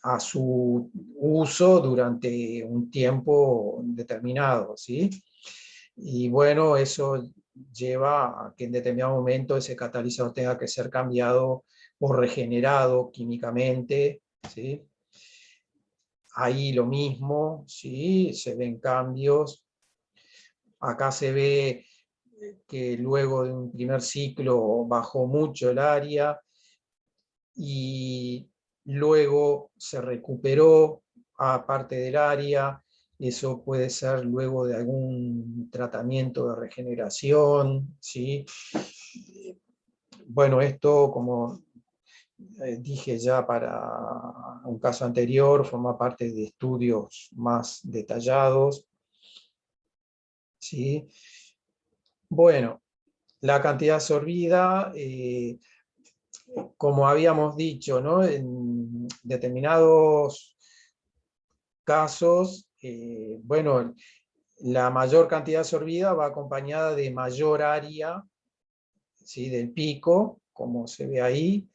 A su uso durante un tiempo determinado, ¿sí? Y bueno, eso lleva a que en determinado momento ese catalizador tenga que ser cambiado o regenerado químicamente, ¿sí? Ahí lo mismo, ¿sí? Se ven cambios. Acá se ve que luego de un primer ciclo bajó mucho el área y luego se recuperó a parte del área. Eso puede ser luego de algún tratamiento de regeneración, ¿sí? Bueno, esto, como dije ya para un caso anterior, forma parte de estudios más detallados, ¿sí? Bueno, la cantidad absorbida, como habíamos dicho, ¿no? En determinados casos, bueno, la mayor cantidad absorbida va acompañada de mayor área, ¿sí? Del pico, como se ve ahí.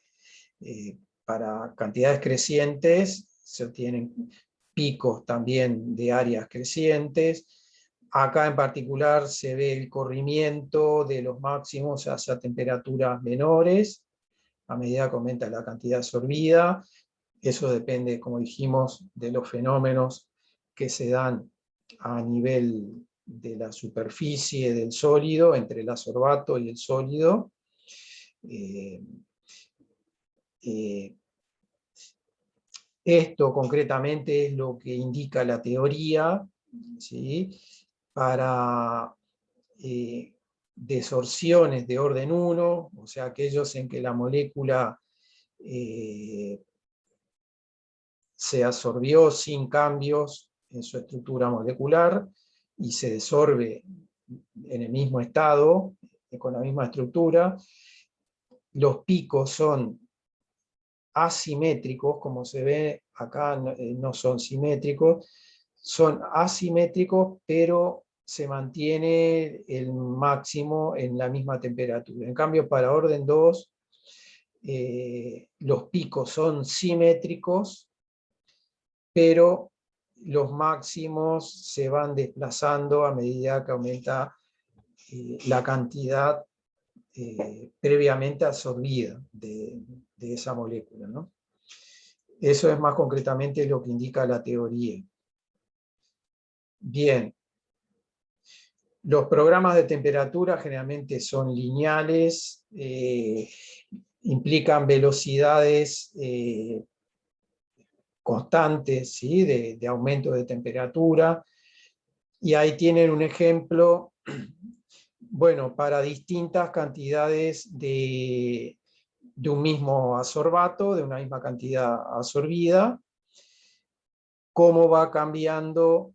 Para cantidades crecientes se obtienen picos también de áreas crecientes. Acá en particular se ve el corrimiento de los máximos hacia temperaturas menores, a medida que aumenta la cantidad absorbida. Eso depende, como dijimos, de los fenómenos que se dan a nivel de la superficie del sólido, entre el adsorbato y el sólido. Esto concretamente es lo que indica la teoría, ¿sí? Para desorciones de orden 1, o sea, aquellos en que la molécula se absorbió sin cambios en su estructura molecular y se desorbe en el mismo estado, con la misma estructura. Los picos son asimétricos, como se ve acá, no son simétricos, son asimétricos, pero se mantiene el máximo en la misma temperatura. En cambio, para orden 2, los picos son simétricos, pero los máximos se van desplazando a medida que aumenta la cantidad previamente absorbida de esa molécula, ¿no? Eso es más concretamente lo que indica la teoría. Bien, los programas de temperatura generalmente son lineales, implican velocidades constantes, ¿sí? de aumento de temperatura, y ahí tienen un ejemplo, bueno, para distintas cantidades de un mismo absorbato, de una misma cantidad absorbida, cómo va cambiando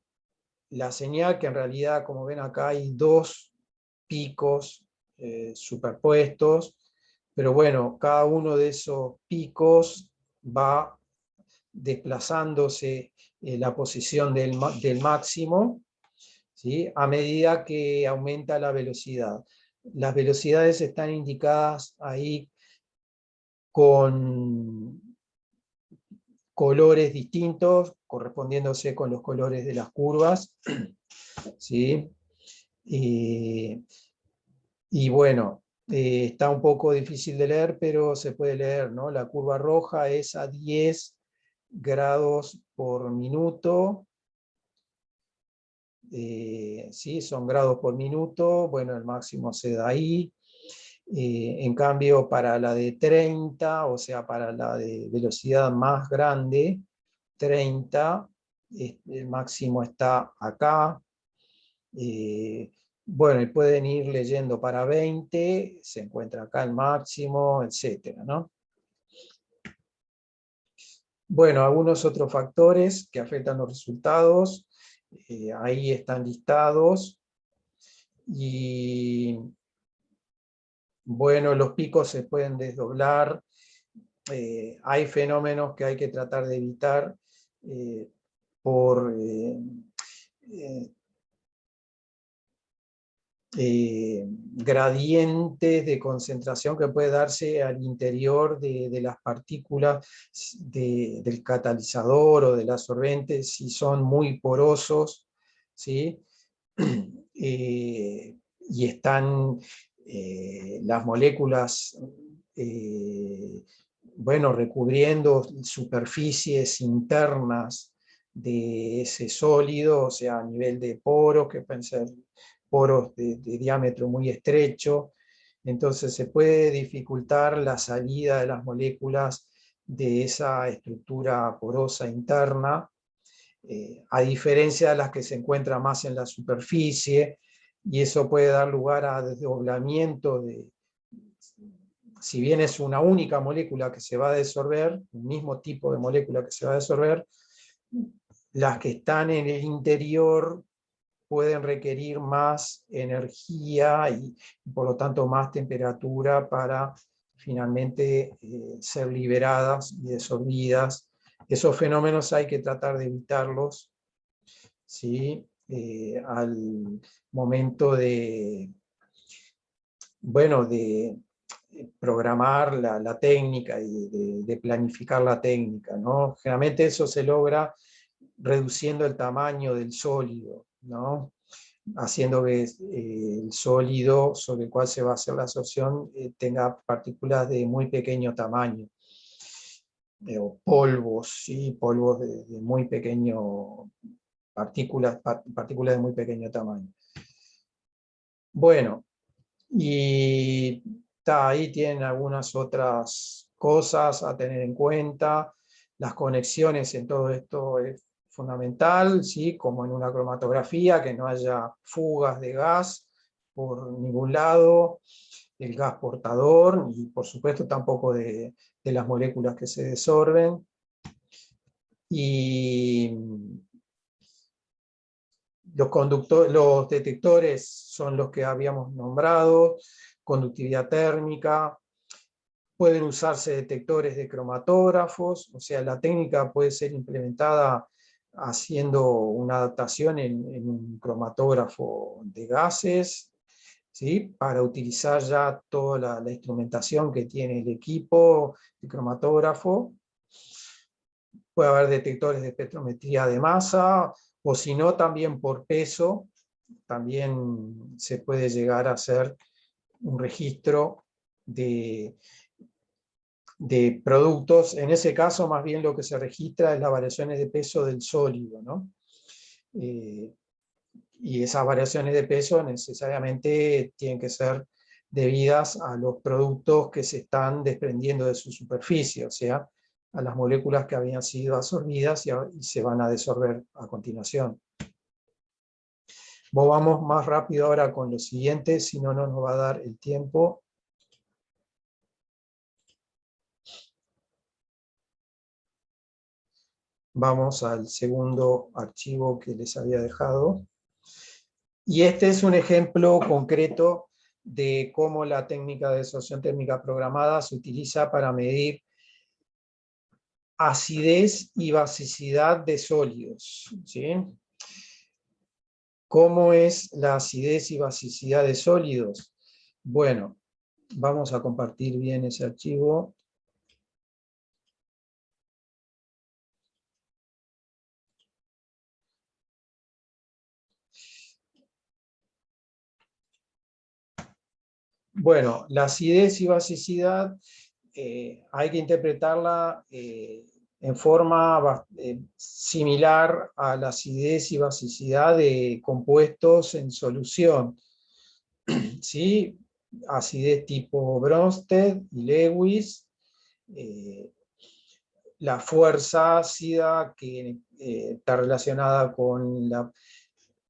la señal, que en realidad, como ven acá, hay dos picos superpuestos, pero bueno, cada uno de esos picos va desplazándose la posición del máximo, ¿sí? A medida que aumenta la velocidad. Las velocidades están indicadas ahí con colores distintos, correspondiéndose con los colores de las curvas, ¿sí? Y bueno, está un poco difícil de leer, pero se puede leer, ¿no? La curva roja es a 10 grados por minuto, ¿sí? Son grados por minuto, bueno, el máximo se da ahí. En cambio, para la de 30, o sea, para la de velocidad más grande, 30, el máximo está acá. Bueno, y pueden ir leyendo para 20, se encuentra acá el máximo, etcétera, ¿no? Bueno, algunos otros factores que afectan los resultados, ahí están listados. Y bueno, los picos se pueden desdoblar. Hay fenómenos que hay que tratar de evitar por gradientes de concentración que puede darse al interior de las partículas del catalizador o del absorbente, si son muy porosos, ¿sí? Y están las moléculas bueno, recubriendo superficies internas de ese sólido, o sea, a nivel de poros, que pueden ser poros de diámetro muy estrecho. Entonces se puede dificultar la salida de las moléculas de esa estructura porosa interna, a diferencia de las que se encuentran más en la superficie, y eso puede dar lugar a desdoblamiento si bien es una única molécula que se va a desorber, el mismo tipo de molécula que se va a desorber, las que están en el interior pueden requerir más energía y por lo tanto más temperatura para finalmente ser liberadas y desorbidas. Esos fenómenos hay que tratar de evitarlos, ¿sí? Al momento de, bueno, de programar la técnica y de planificar la técnica, ¿no? Generalmente eso se logra reduciendo el tamaño del sólido, ¿no? Haciendo que el sólido sobre el cual se va a hacer la absorción tenga partículas de muy pequeño tamaño, o polvos, ¿sí? Polvos de muy pequeño, partículas de muy pequeño tamaño. Bueno, y ahí tienen algunas otras cosas a tener en cuenta. Las conexiones en todo esto es fundamental, ¿sí? Como en una cromatografía, que no haya fugas de gas por ningún lado, el gas portador, y por supuesto tampoco de las moléculas que se desorben. Y los detectores son los que habíamos nombrado, conductividad térmica, pueden usarse detectores de cromatógrafos, o sea, la técnica puede ser implementada haciendo una adaptación en un cromatógrafo de gases, ¿sí? Para utilizar ya toda la instrumentación que tiene el equipo de cromatógrafo. puede haber detectores de espectrometría de masa, o si no, también por peso, también se puede llegar a hacer un registro de productos. En ese caso, más bien lo que se registra es las variaciones de peso del sólido, ¿no? Y esas variaciones de peso necesariamente tienen que ser debidas a los productos que se están desprendiendo de su superficie, o sea, a las moléculas que habían sido absorbidas y se van a desorber a continuación. Vamos más rápido ahora con lo siguiente, si no, no nos va a dar el tiempo. Vamos al segundo archivo que les había dejado. Y este es un ejemplo concreto de cómo la técnica de desorción térmica programada se utiliza para medir acidez y basicidad de sólidos, ¿sí? ¿Cómo es la acidez y basicidad de sólidos? Bueno, vamos a compartir bien ese archivo. Bueno, la acidez y basicidad hay que interpretarla en forma similar a la acidez y basicidad de compuestos en solución, ¿sí? Acidez tipo Bronsted y Lewis, la fuerza ácida que está relacionada con la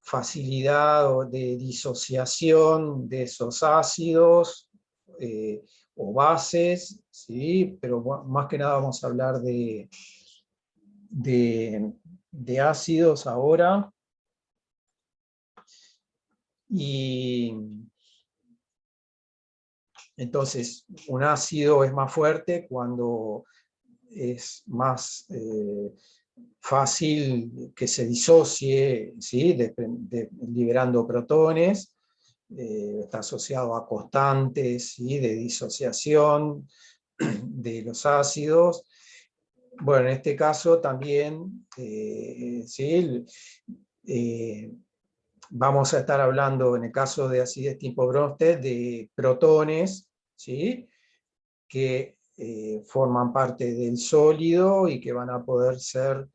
facilidad de disociación de esos ácidos o bases, ¿sí? Pero más que nada vamos a hablar de ácidos ahora. Y entonces un ácido es más fuerte cuando es más fácil que se disocie, ¿sí? Liberando protones, está asociado a constantes, ¿sí? De disociación de los ácidos. Bueno, en este caso también, ¿sí? Vamos a estar hablando, en el caso de acidez tipo Bronsted, de protones, ¿sí? Que forman parte del sólido y que van a poder ser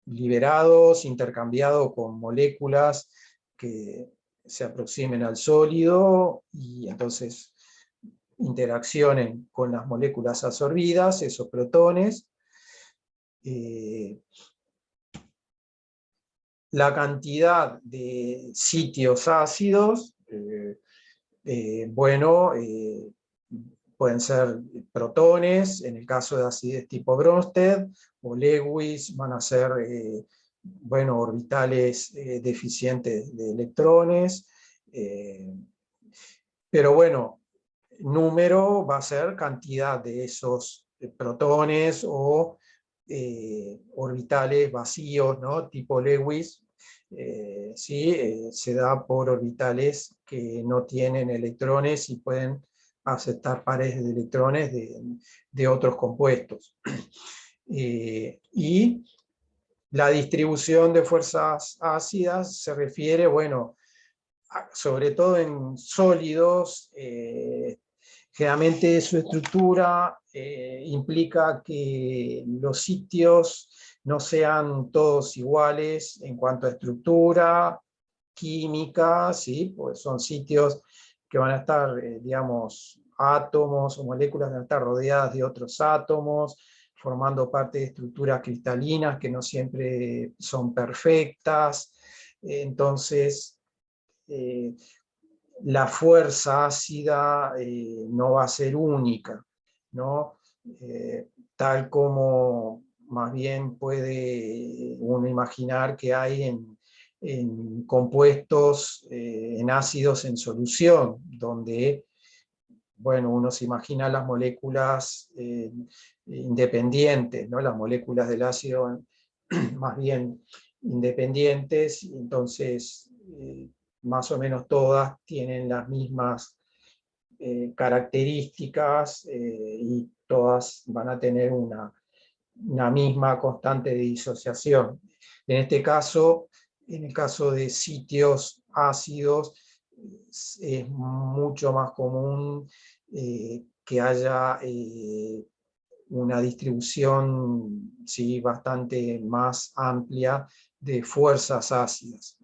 liberados, intercambiados con moléculas que se aproximen al sólido y entonces interaccionen con las moléculas absorbidas, esos protones. La cantidad de sitios ácidos, pueden ser protones, en el caso de acidez tipo Bronsted, o Lewis van a ser orbitales deficientes de electrones. Pero bueno, número va a ser cantidad de esos protones o orbitales vacíos, ¿no? Tipo Lewis, ¿sí? Se da por orbitales que no tienen electrones y pueden aceptar pares de electrones de otros compuestos. Y la distribución de fuerzas ácidas se refiere, bueno, sobre todo en sólidos, generalmente su estructura implica que los sitios no sean todos iguales en cuanto a estructura, química, ¿sí? Pues son sitios que van a estar, digamos, átomos o moléculas van a estar rodeadas de otros átomos, formando parte de estructuras cristalinas que no siempre son perfectas. Entonces, la fuerza ácida no va a ser única, ¿no? Tal como más bien puede uno imaginar que hay en compuestos, en ácidos en solución, donde, bueno, uno se imagina las moléculas independientes, ¿no? Las moléculas del ácido más bien independientes, entonces más o menos todas tienen las mismas características y todas van a tener una una misma constante de disociación. En este caso, en el caso de sitios ácidos, es mucho más común que haya una distribución, ¿sí?, bastante más amplia de fuerzas ácidas.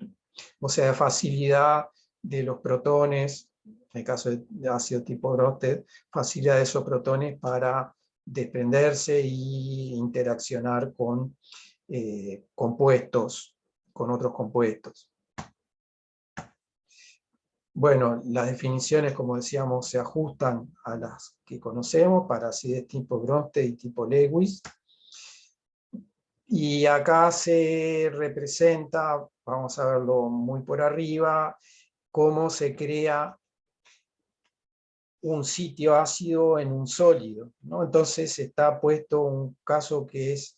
O sea, facilidad de los protones, en el caso de ácido tipo Bronsted, facilidad de esos protones para desprenderse e interaccionar con compuestos, con otros compuestos. Bueno, las definiciones, como decíamos, se ajustan a las que conocemos para acidez tipo Bronsted y tipo Lewis. Y acá se representa, vamos a verlo muy por arriba, cómo se crea un sitio ácido en un sólido, ¿no? Entonces está puesto un caso que es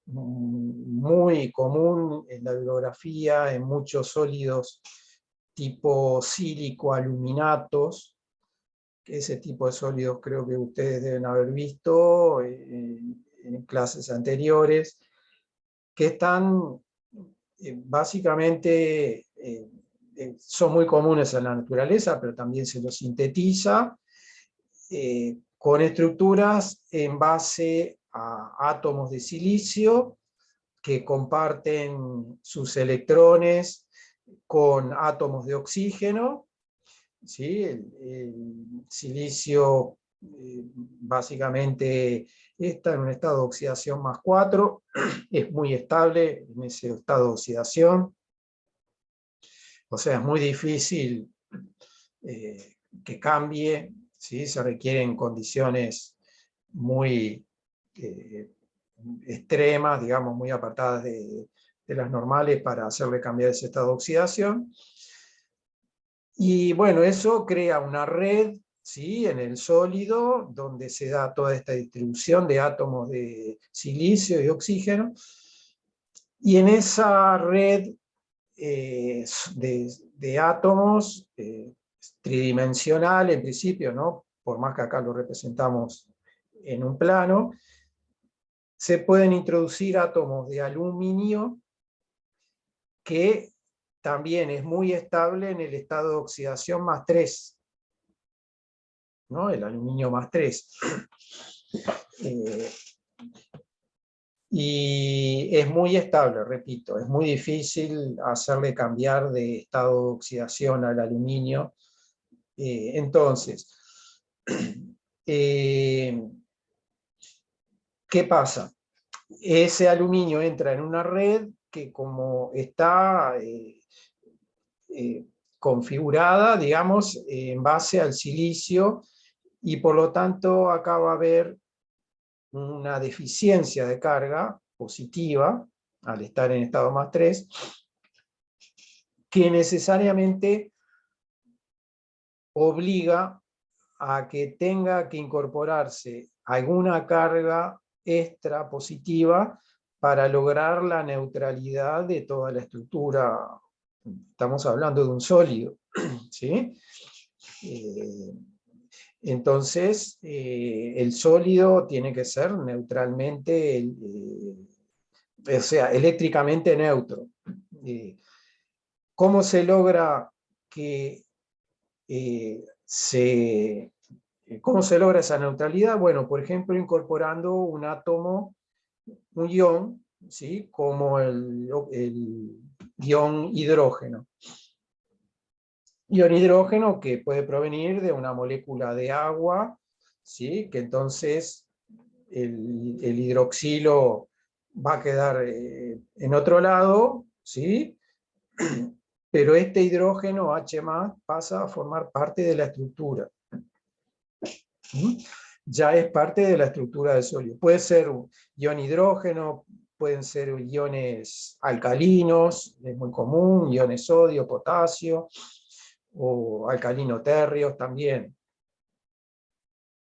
muy común en la bibliografía, en muchos sólidos tipo sílico-aluminatos, que ese tipo de sólidos creo que ustedes deben haber visto en clases anteriores, que están básicamente, son muy comunes en la naturaleza, pero también se los sintetiza, con estructuras en base a átomos de silicio que comparten sus electrones con átomos de oxígeno, ¿sí? El silicio básicamente está en un estado de oxidación +4, es muy estable en ese estado de oxidación, o sea, es muy difícil que cambie, ¿sí? Se requieren condiciones muy extremas, digamos, muy apartadas de las normales para hacerle cambiar ese estado de oxidación. Y bueno, eso crea una red, ¿sí?, en el sólido, donde se da toda esta distribución de átomos de silicio y oxígeno. Y en esa red de átomos tridimensional, en principio, ¿no?, por más que acá lo representamos en un plano, se pueden introducir átomos de aluminio que también es muy estable en el estado de oxidación +3, ¿no? El aluminio +3. Y es muy estable, repito, es muy difícil hacerle cambiar de estado de oxidación al aluminio. Entonces, ¿qué pasa? Ese aluminio entra en una red que, como está configurada, digamos, en base al silicio, y por lo tanto acá va a haber una deficiencia de carga positiva, al estar en estado +3, que necesariamente obliga a que tenga que incorporarse alguna carga extra positiva para lograr la neutralidad de toda la estructura. Estamos hablando de un sólido, ¿sí? Entonces, el sólido tiene que ser neutralmente, o sea, eléctricamente neutro. ¿Cómo se logra que ¿cómo se logra esa neutralidad? Bueno, por ejemplo, incorporando un átomo, un ion, ¿sí?, como el ion hidrógeno. Ion hidrógeno que puede provenir de una molécula de agua, ¿sí?, que entonces el hidroxilo va a quedar en otro lado, ¿sí?, pero este hidrógeno H+ pasa a formar parte de la estructura. Ya es parte de la estructura del sólido. Puede ser un ion hidrógeno, pueden ser iones alcalinos, es muy común, iones sodio, potasio, o alcalino-térreos también.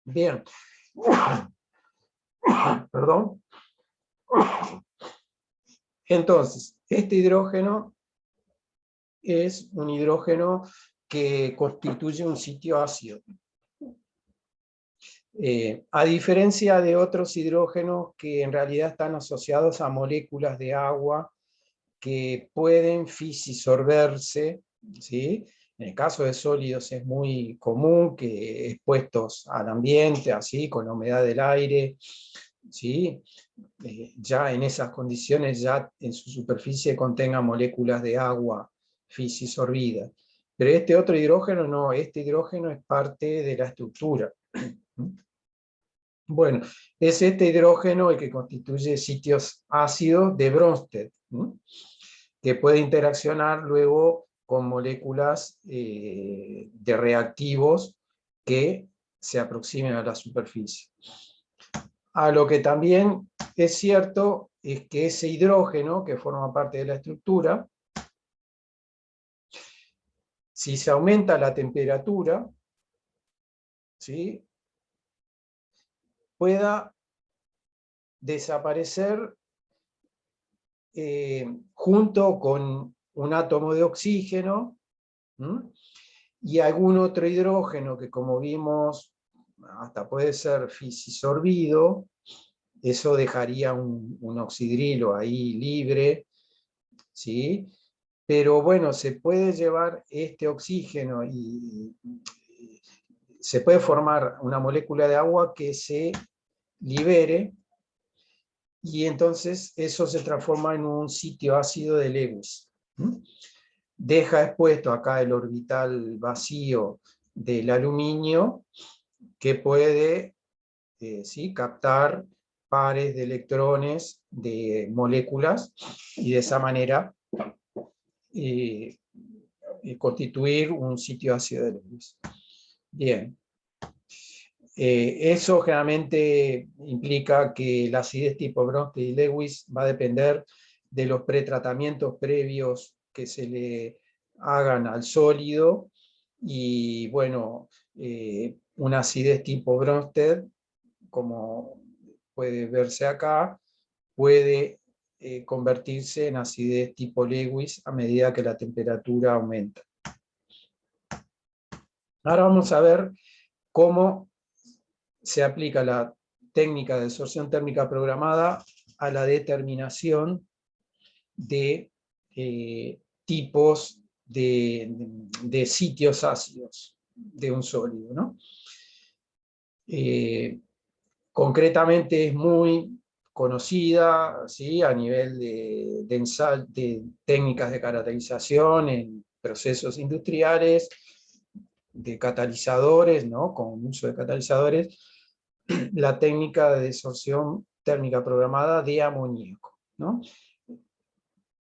Bien. Perdón. Entonces, este hidrógeno es un hidrógeno que constituye un sitio ácido. A diferencia de otros hidrógenos que en realidad están asociados a moléculas de agua que pueden fisisorberse, ¿sí? En el caso de sólidos es muy común que expuestos al ambiente, así, con la humedad del aire, ¿sí? Ya en esas condiciones, ya en su superficie contenga moléculas de agua fisisorbidas. Pero este otro hidrógeno no, este hidrógeno es parte de la estructura. Bueno, es este hidrógeno el que constituye sitios ácidos de Bronsted, que puede interaccionar luego con moléculas de reactivos que se aproximen a la superficie. A lo que también es cierto es que ese hidrógeno que forma parte de la estructura, si se aumenta la temperatura, ¿sí?, pueda desaparecer junto con un átomo de oxígeno, y algún otro hidrógeno que, como vimos, hasta puede ser fisisorbido. Eso dejaría un oxidrilo ahí libre, ¿sí? Pero bueno, se puede llevar este oxígeno y se puede formar una molécula de agua que se libere, y entonces eso se transforma en un sitio ácido de Lewis. Deja expuesto acá el orbital vacío del aluminio, que puede ¿sí?, captar pares de electrones de moléculas, y de esa manera constituir un sitio ácido de Lewis. Bien. Eso generalmente implica que la acidez tipo Bronsted y Lewis va a depender de los pretratamientos previos que se le hagan al sólido, y bueno, una acidez tipo Bronsted, como puede verse acá, puede convertirse en acidez tipo Lewis a medida que la temperatura aumenta. Ahora vamos a ver cómo se aplica la técnica de absorción térmica programada a la determinación de tipos de sitios ácidos de un sólido, ¿no? Concretamente es muy conocida, ¿sí?, a nivel de técnicas de caracterización en procesos industriales, de catalizadores, ¿no?, con uso de catalizadores, la técnica de desorción térmica programada de amoníaco, ¿no?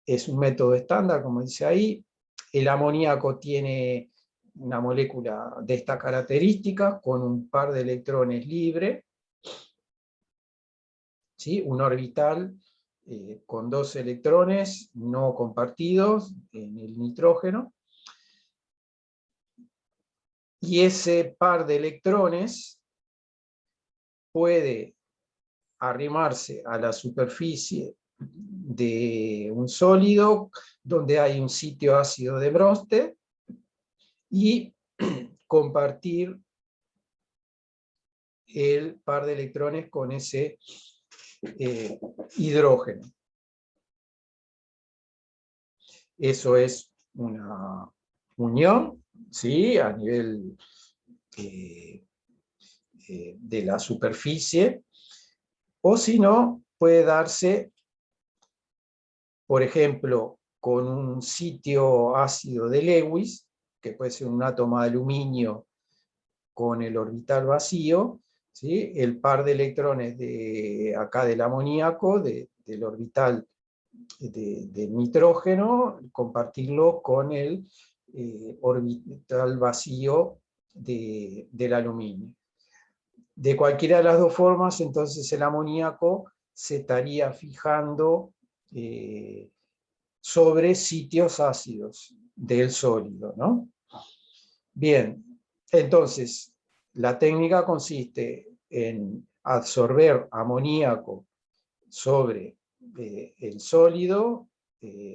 Es un método estándar, como dice ahí. El amoníaco tiene una molécula de esta característica, con un par de electrones libres, ¿sí?, un orbital con 2 electrones no compartidos en el nitrógeno, y ese par de electrones puede arrimarse a la superficie de un sólido donde hay un sitio ácido de Bronsted y compartir el par de electrones con ese hidrógeno. Eso es una unión, ¿sí?, a nivel de la superficie, o si no, puede darse, por ejemplo, con un sitio ácido de Lewis, que puede ser un átomo de aluminio con el orbital vacío, ¿sí?, el par de electrones de acá del amoníaco, del orbital del nitrógeno, compartirlo con el orbital vacío del aluminio. De cualquiera de las dos formas, entonces el amoníaco se estaría fijando sobre sitios ácidos del sólido, ¿no? Bien, entonces la técnica consiste en absorber amoníaco sobre el sólido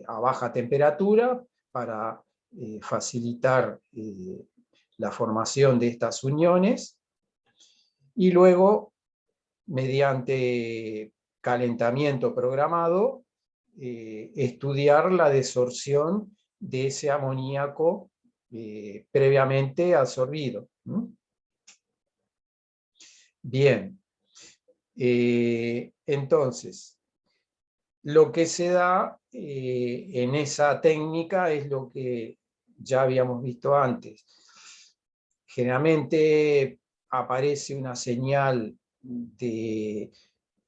a baja temperatura para facilitar la formación de estas uniones, y luego, mediante calentamiento programado, estudiar la desorción de ese amoníaco previamente absorbido. Bien, entonces, lo que se da en esa técnica es lo que ya habíamos visto antes. Generalmente aparece una señal de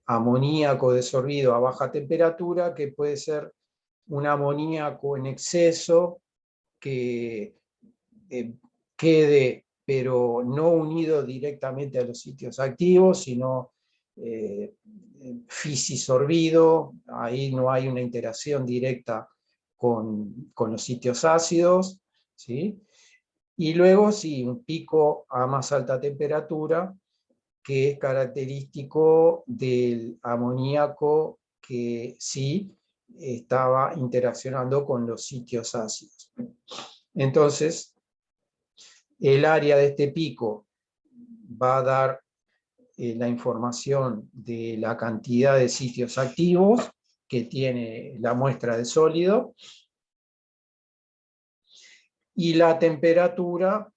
amoníaco desorbido a baja temperatura, que puede ser un amoníaco en exceso que quede, pero no unido directamente a los sitios activos, sino fisisorbido. Ahí no hay una interacción directa con los sitios ácidos, ¿sí? Y luego sí, un pico a más alta temperatura, que es característico del amoníaco que sí estaba interaccionando con los sitios ácidos. Entonces, el área de este pico va a dar la información de la cantidad de sitios activos que tiene la muestra de sólido, y la temperatura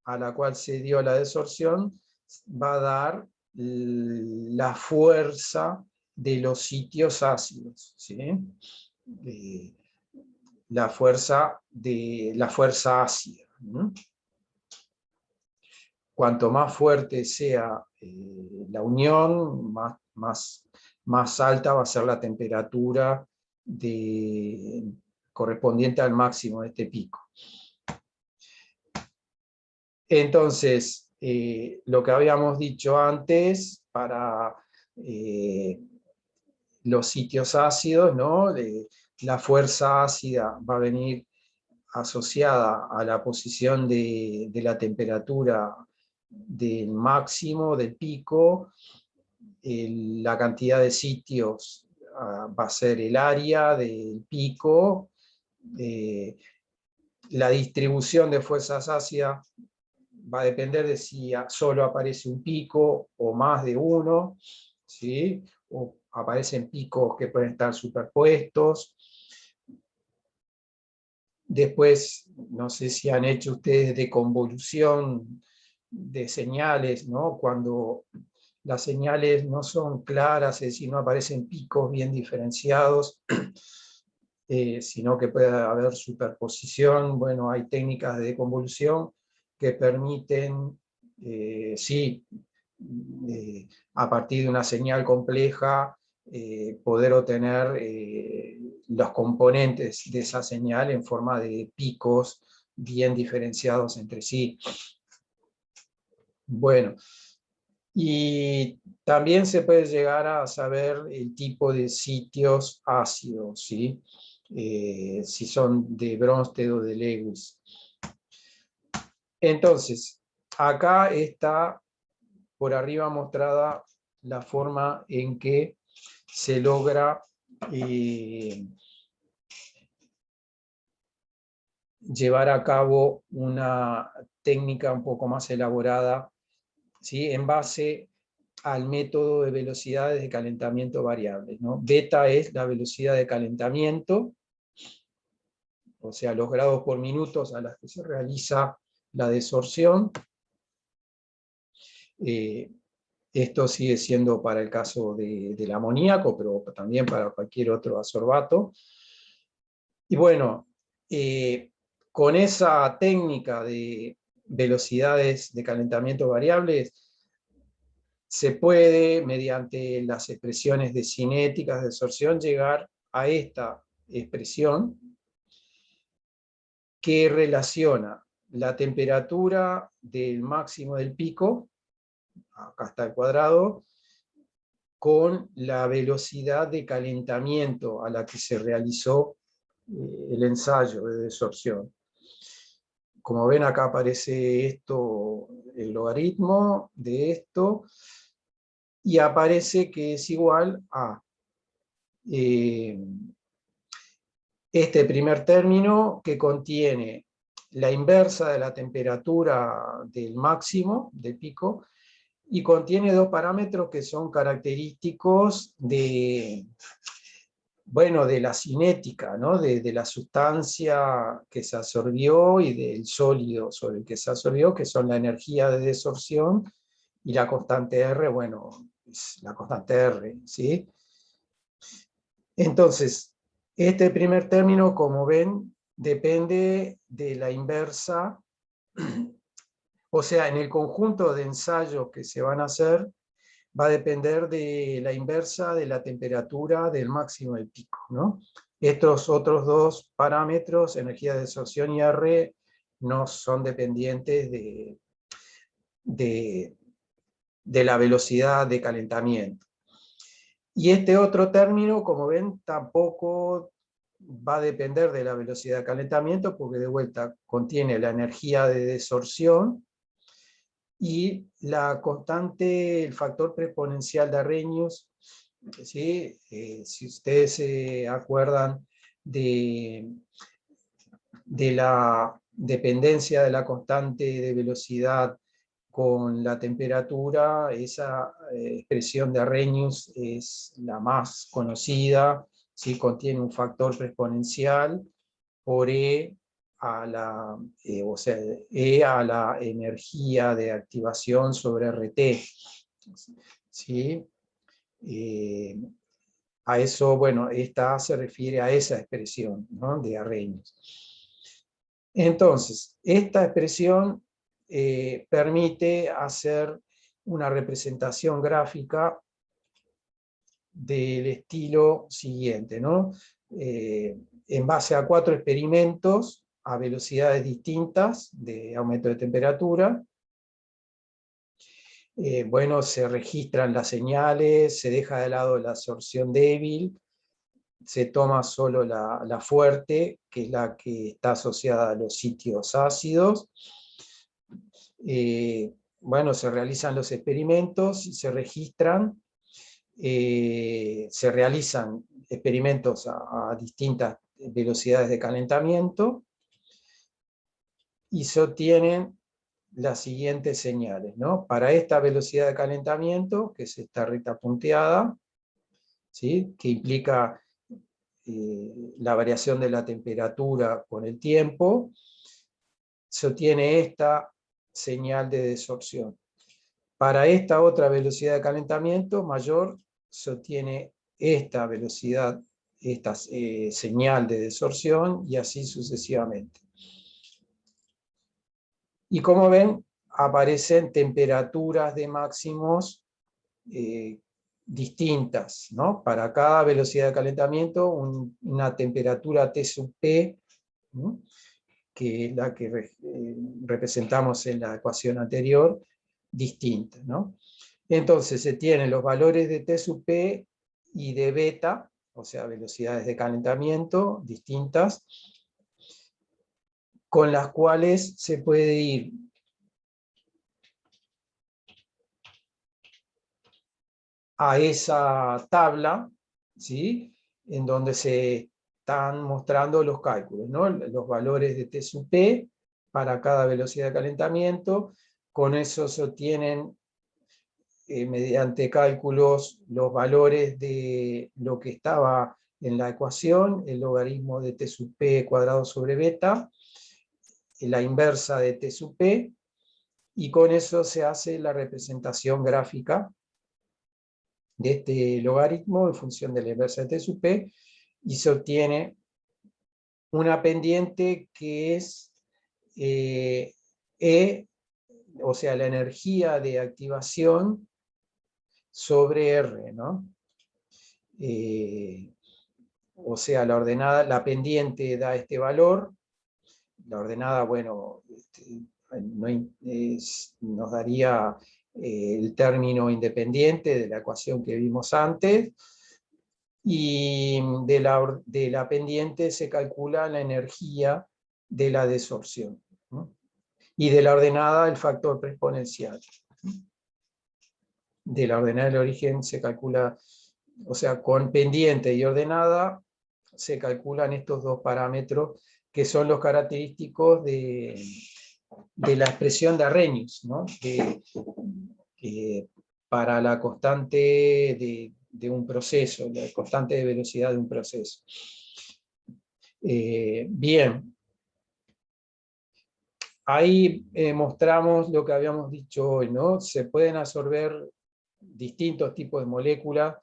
a la cual se dio la desorción va a dar la fuerza de los sitios ácidos, ¿sí? La fuerza ácida. Cuanto más fuerte sea la unión, más alta va a ser la temperatura correspondiente al máximo de este pico. Entonces, lo que habíamos dicho antes, para los sitios ácidos, ¿no? La fuerza ácida va a venir asociada a la posición de la temperatura del máximo, del pico. La cantidad de sitios va a ser el área del pico. La distribución de fuerzas ácidas va a depender de si solo aparece un pico o más de uno, ¿sí? O aparecen picos que pueden estar superpuestos. Después, no sé si han hecho ustedes de convolución de señales, ¿no? Cuando las señales no son claras, es decir, no aparecen picos bien diferenciados, sino que puede haber superposición. Bueno, hay técnicas de convolución que permiten, sí, a partir de una señal compleja, poder obtener los componentes de esa señal en forma de picos bien diferenciados entre sí. Bueno, y también se puede llegar a saber el tipo de sitios ácidos, ¿sí? Si son de Bronsted o de Lewis. Entonces, acá está por arriba mostrada la forma en que se logra llevar a cabo una técnica un poco más elaborada, ¿sí? En base al método de velocidades de calentamiento variables, ¿no? Beta es la velocidad de calentamiento, o sea, los grados por minutos a los que se realiza la desorción. Esto sigue siendo para el caso del amoníaco, pero también para cualquier otro adsorbato. Y bueno, con esa técnica de velocidades de calentamiento variables, se puede, mediante las expresiones de cinéticas de absorción, llegar a esta expresión que relaciona la temperatura del máximo del pico, acá está el cuadrado, con la velocidad de calentamiento a la que se realizó el ensayo de desorción. Como ven, acá aparece esto, el logaritmo de esto, y aparece que es igual a este primer término, que contiene la inversa de la temperatura del máximo, del pico, y contiene dos parámetros que son característicos de, bueno, de la cinética, ¿no? de la sustancia que se absorbió y del sólido sobre el que se absorbió, que son la energía de desorción y la constante R, bueno, es la constante R, ¿sí? Entonces, este primer término, como ven, depende de la inversa, o sea, en el conjunto de ensayos que se van a hacer, va a depender de la inversa de la temperatura del máximo del pico, ¿no? Estos otros dos parámetros, energía de desorción y R, no son dependientes de la velocidad de calentamiento. Y este otro término, como ven, tampoco va a depender de la velocidad de calentamiento, porque de vuelta contiene la energía de desorción y la constante, el factor preexponencial de Arrhenius, ¿sí? Si ustedes se acuerdan de la dependencia de la constante de velocidad con la temperatura, esa expresión de Arrhenius es la más conocida, ¿sí? Contiene un factor preexponencial por E a la, o sea, E a la energía de activación sobre RT. ¿Sí? A eso, bueno, esta se refiere a esa expresión, ¿no? De Arrhenius. Entonces, esta expresión permite hacer una representación gráfica del estilo siguiente, ¿no? En base a 4 experimentos a velocidades distintas de aumento de temperatura, bueno, se registran las señales, se deja de lado la absorción débil, se toma solo la fuerte, que es la que está asociada a los sitios ácidos. Bueno, se realizan los experimentos y se registran, se realizan experimentos a distintas velocidades de calentamiento y se obtienen las siguientes señales, ¿no? Para esta velocidad de calentamiento, que es esta recta punteada, ¿sí? Que implica la variación de la temperatura con el tiempo, se obtiene esta señal de desorción. Para esta otra velocidad de calentamiento mayor, se obtiene esta velocidad, esta señal de desorción, y así sucesivamente. Y como ven, aparecen temperaturas de máximos distintas, ¿no? Para cada velocidad de calentamiento, una temperatura T sub P, ¿no? Que es la que representamos en la ecuación anterior, distinta, ¿no? Entonces se tienen los valores de T sub P y de beta, o sea, velocidades de calentamiento distintas, con las cuales se puede ir a esa tabla, ¿sí? En donde se están mostrando los cálculos, ¿no? Los valores de T sub P para cada velocidad de calentamiento. Con eso se obtienen mediante cálculos los valores de lo que estaba en la ecuación, el logaritmo de T sub P cuadrado sobre beta, la inversa de T sub P, y con eso se hace la representación gráfica de este logaritmo en función de la inversa de T sub P, y se obtiene una pendiente que es E, o sea, la energía de activación sobre R, ¿no? O sea, la ordenada, la pendiente da este valor, la ordenada, bueno, nos daría el término independiente de la ecuación que vimos antes, y de la pendiente se calcula la energía de la desorción, ¿no? Y de la ordenada el factor preexponencial. De la ordenada del origen se calcula, o sea, con pendiente y ordenada se calculan estos dos parámetros que son los característicos de la expresión de Arrhenius, ¿no? Que para la constante de un proceso, la constante de velocidad de un proceso. Bien, ahí mostramos lo que habíamos dicho hoy, ¿no? Se pueden absorber distintos tipos de moléculas.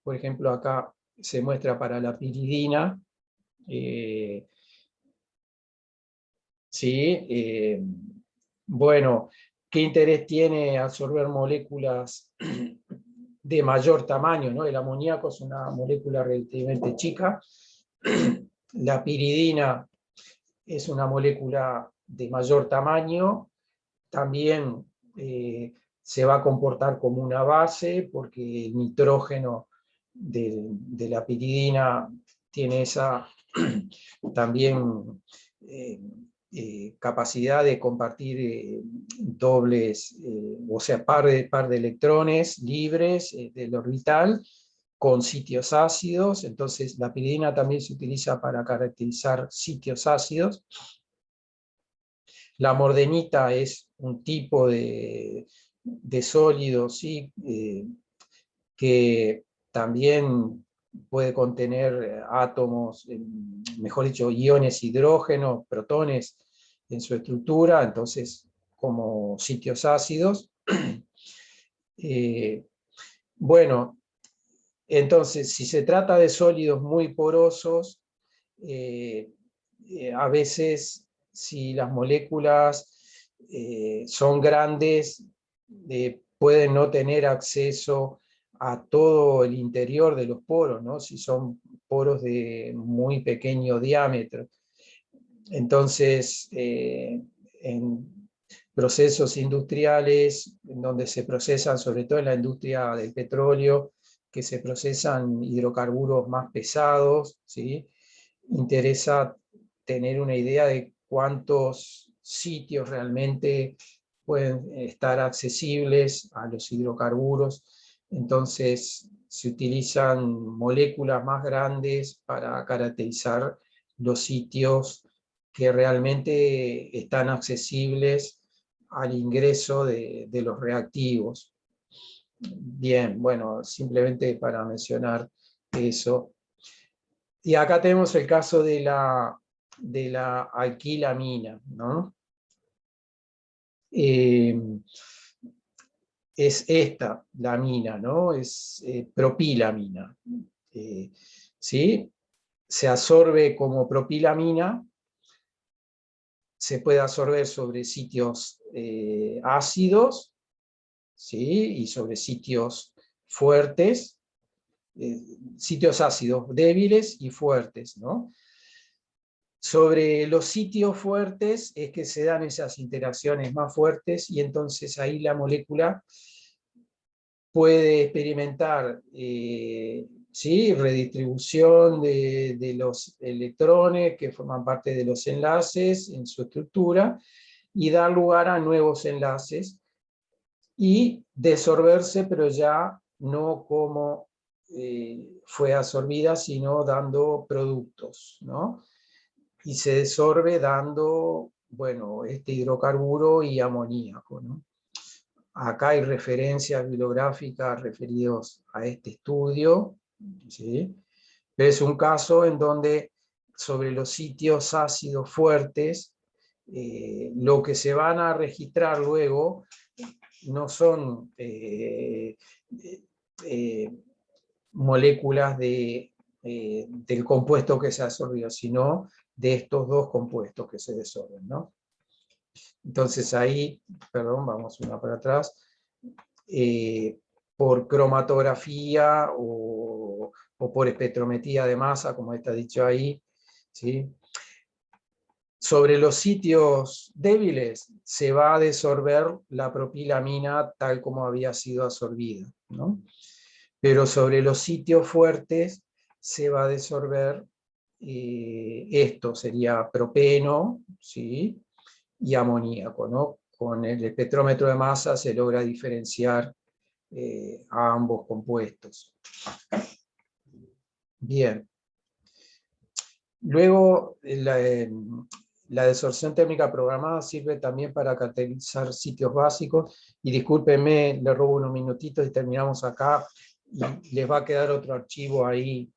Por ejemplo, acá se muestra para la piridina. ¿Sí? Bueno, ¿qué interés tiene absorber moléculas de mayor tamaño, ¿no? El amoníaco es una molécula relativamente chica. La piridina es una molécula de mayor tamaño. También se va a comportar como una base, porque el nitrógeno de la piridina tiene esa también capacidad de compartir dobles, o sea, par de electrones libres del orbital con sitios ácidos. Entonces la piridina también se utiliza para caracterizar sitios ácidos. La mordenita es un tipo de sólido, ¿sí? Que también puede contener átomos, mejor dicho, iones hidrógeno, protones en su estructura, entonces como sitios ácidos. Bueno, entonces si se trata de sólidos muy porosos, a veces si las moléculas son grandes, pueden no tener acceso a todo el interior de los poros, ¿no? Si son poros de muy pequeño diámetro. Entonces, en procesos industriales, en donde se procesan, sobre todo en la industria del petróleo, que se procesan hidrocarburos más pesados, ¿sí? Interesa tener una idea de cuántos sitios realmente pueden estar accesibles a los hidrocarburos. Entonces se utilizan moléculas más grandes para caracterizar los sitios que realmente están accesibles al ingreso de los reactivos. Bien, bueno, simplemente para mencionar eso. Y acá tenemos el caso de la alquilamina, ¿no? Es esta la mina, ¿no? Es propilamina. ¿Sí? Se absorbe como propilamina, se puede absorber sobre sitios ácidos, ¿sí? Y sobre sitios fuertes, sitios ácidos débiles y fuertes, ¿no? Sobre los sitios fuertes es que se dan esas interacciones más fuertes, y entonces ahí la molécula puede experimentar ¿sí? Redistribución de los electrones que forman parte de los enlaces en su estructura, y dar lugar a nuevos enlaces, y desorberse, pero ya no como fue absorbida, sino dando productos, ¿no? Y se desorbe dando, bueno, este hidrocarburo y amoníaco, ¿no? Acá hay referencias bibliográficas referidas a este estudio, ¿sí? Pero es un caso en donde sobre los sitios ácidos fuertes, lo que se van a registrar luego no son moléculas del compuesto que se absorbió, sino de estos dos compuestos que se desorben, ¿no? Entonces ahí, perdón, vamos una para atrás, por cromatografía o por espectrometría de masa, como está dicho ahí, ¿sí? Sobre los sitios débiles se va a desorber la propilamina tal como había sido absorbida, ¿no? Pero sobre los sitios fuertes se va a desorber esto, sería propeno, ¿sí? Y amoníaco, ¿no? Con el espectrómetro de masa se logra diferenciar a ambos compuestos. Bien. Luego, La desorción térmica programada sirve también para caracterizar sitios básicos. Y discúlpenme, le robo unos minutitos y terminamos acá. Y les va a quedar otro archivo ahí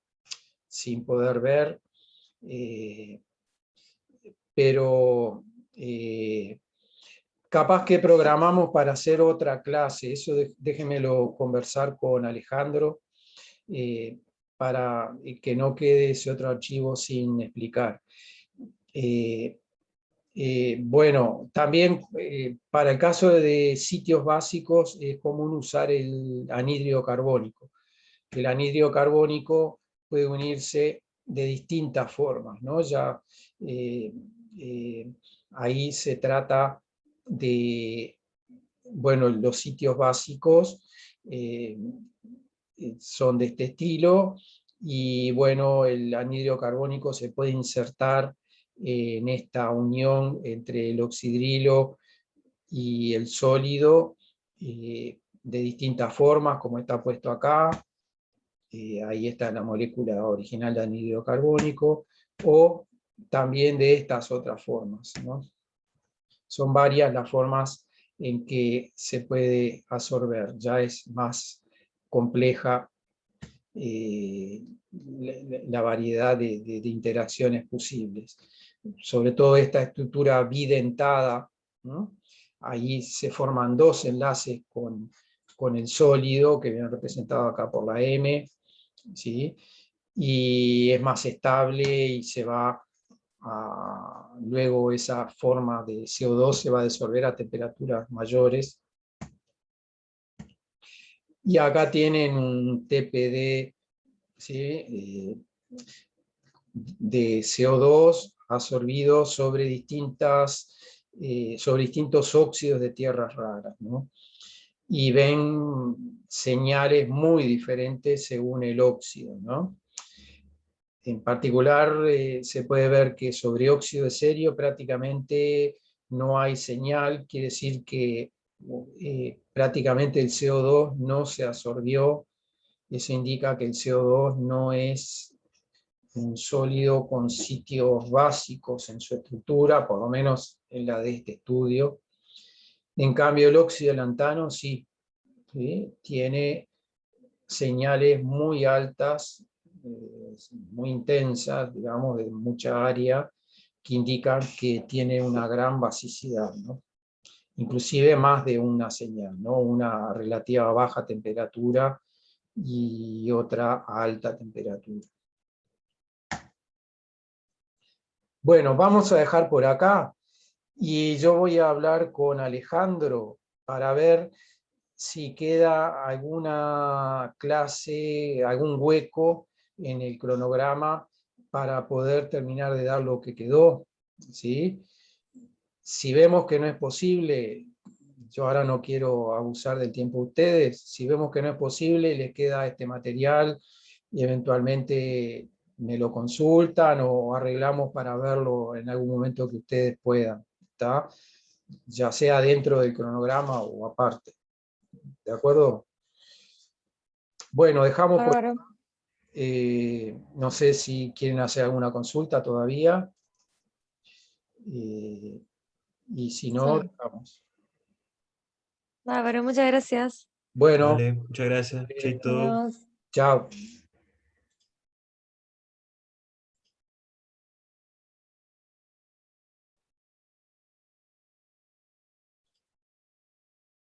sin poder ver. Pero capaz que programamos para hacer otra clase. Eso déjenmelo conversar con Alejandro. Para que no quede ese otro archivo sin explicar. Bueno, también para el caso de sitios básicos es común usar el anhidro carbónico. El anhidro carbónico puede unirse de distintas formas, ¿no? Ya ahí se trata de, bueno, los sitios básicos son de este estilo, y bueno, el anhidro carbónico se puede insertar en esta unión entre el oxidrilo y el sólido de distintas formas, como está puesto acá. Ahí está la molécula original de anhidro carbónico, o también de estas otras formas, ¿no? Son varias las formas en que se puede absorber, ya es más compleja la variedad de interacciones posibles. Sobre todo esta estructura bidentada, ¿no? Ahí se forman dos enlaces con el sólido, que viene representado acá por la M, ¿sí? Y es más estable y se va luego esa forma de CO2 se va a disolver a temperaturas mayores. Y acá tienen un TPD, ¿sí? De CO2 absorbido sobre distintos óxidos de tierras raras, ¿no? Y ven señales muy diferentes según el óxido, ¿no? En particular, se puede ver que sobre óxido de cerio prácticamente no hay señal, quiere decir que prácticamente el CO2 no se absorbió. Eso indica que el CO2 no es un sólido con sitios básicos en su estructura, por lo menos en la de este estudio. En cambio, el óxido de lantano sí, ¿sí? Tiene señales muy altas, muy intensas, digamos, de mucha área, que indican que tiene una gran basicidad, ¿no? Inclusive más de una señal, ¿no? Una relativa a baja temperatura y otra a alta temperatura. Bueno, vamos a dejar por acá y yo voy a hablar con Alejandro para ver si queda alguna clase, algún hueco en el cronograma para poder terminar de dar lo que quedó, ¿sí? Si vemos que no es posible, yo ahora no quiero abusar del tiempo de ustedes, si vemos que no es posible, les queda este material y eventualmente me lo consultan o arreglamos para verlo en algún momento que ustedes puedan, ¿está? Ya sea dentro del cronograma o aparte. ¿De acuerdo? Bueno, dejamos por... Bárbaro. no sé si quieren hacer alguna consulta todavía. Y si no, Sí. dejamos. Bárbaro, muchas gracias. Bueno, Vale, muchas gracias. Chaito. Nos vemos. chao.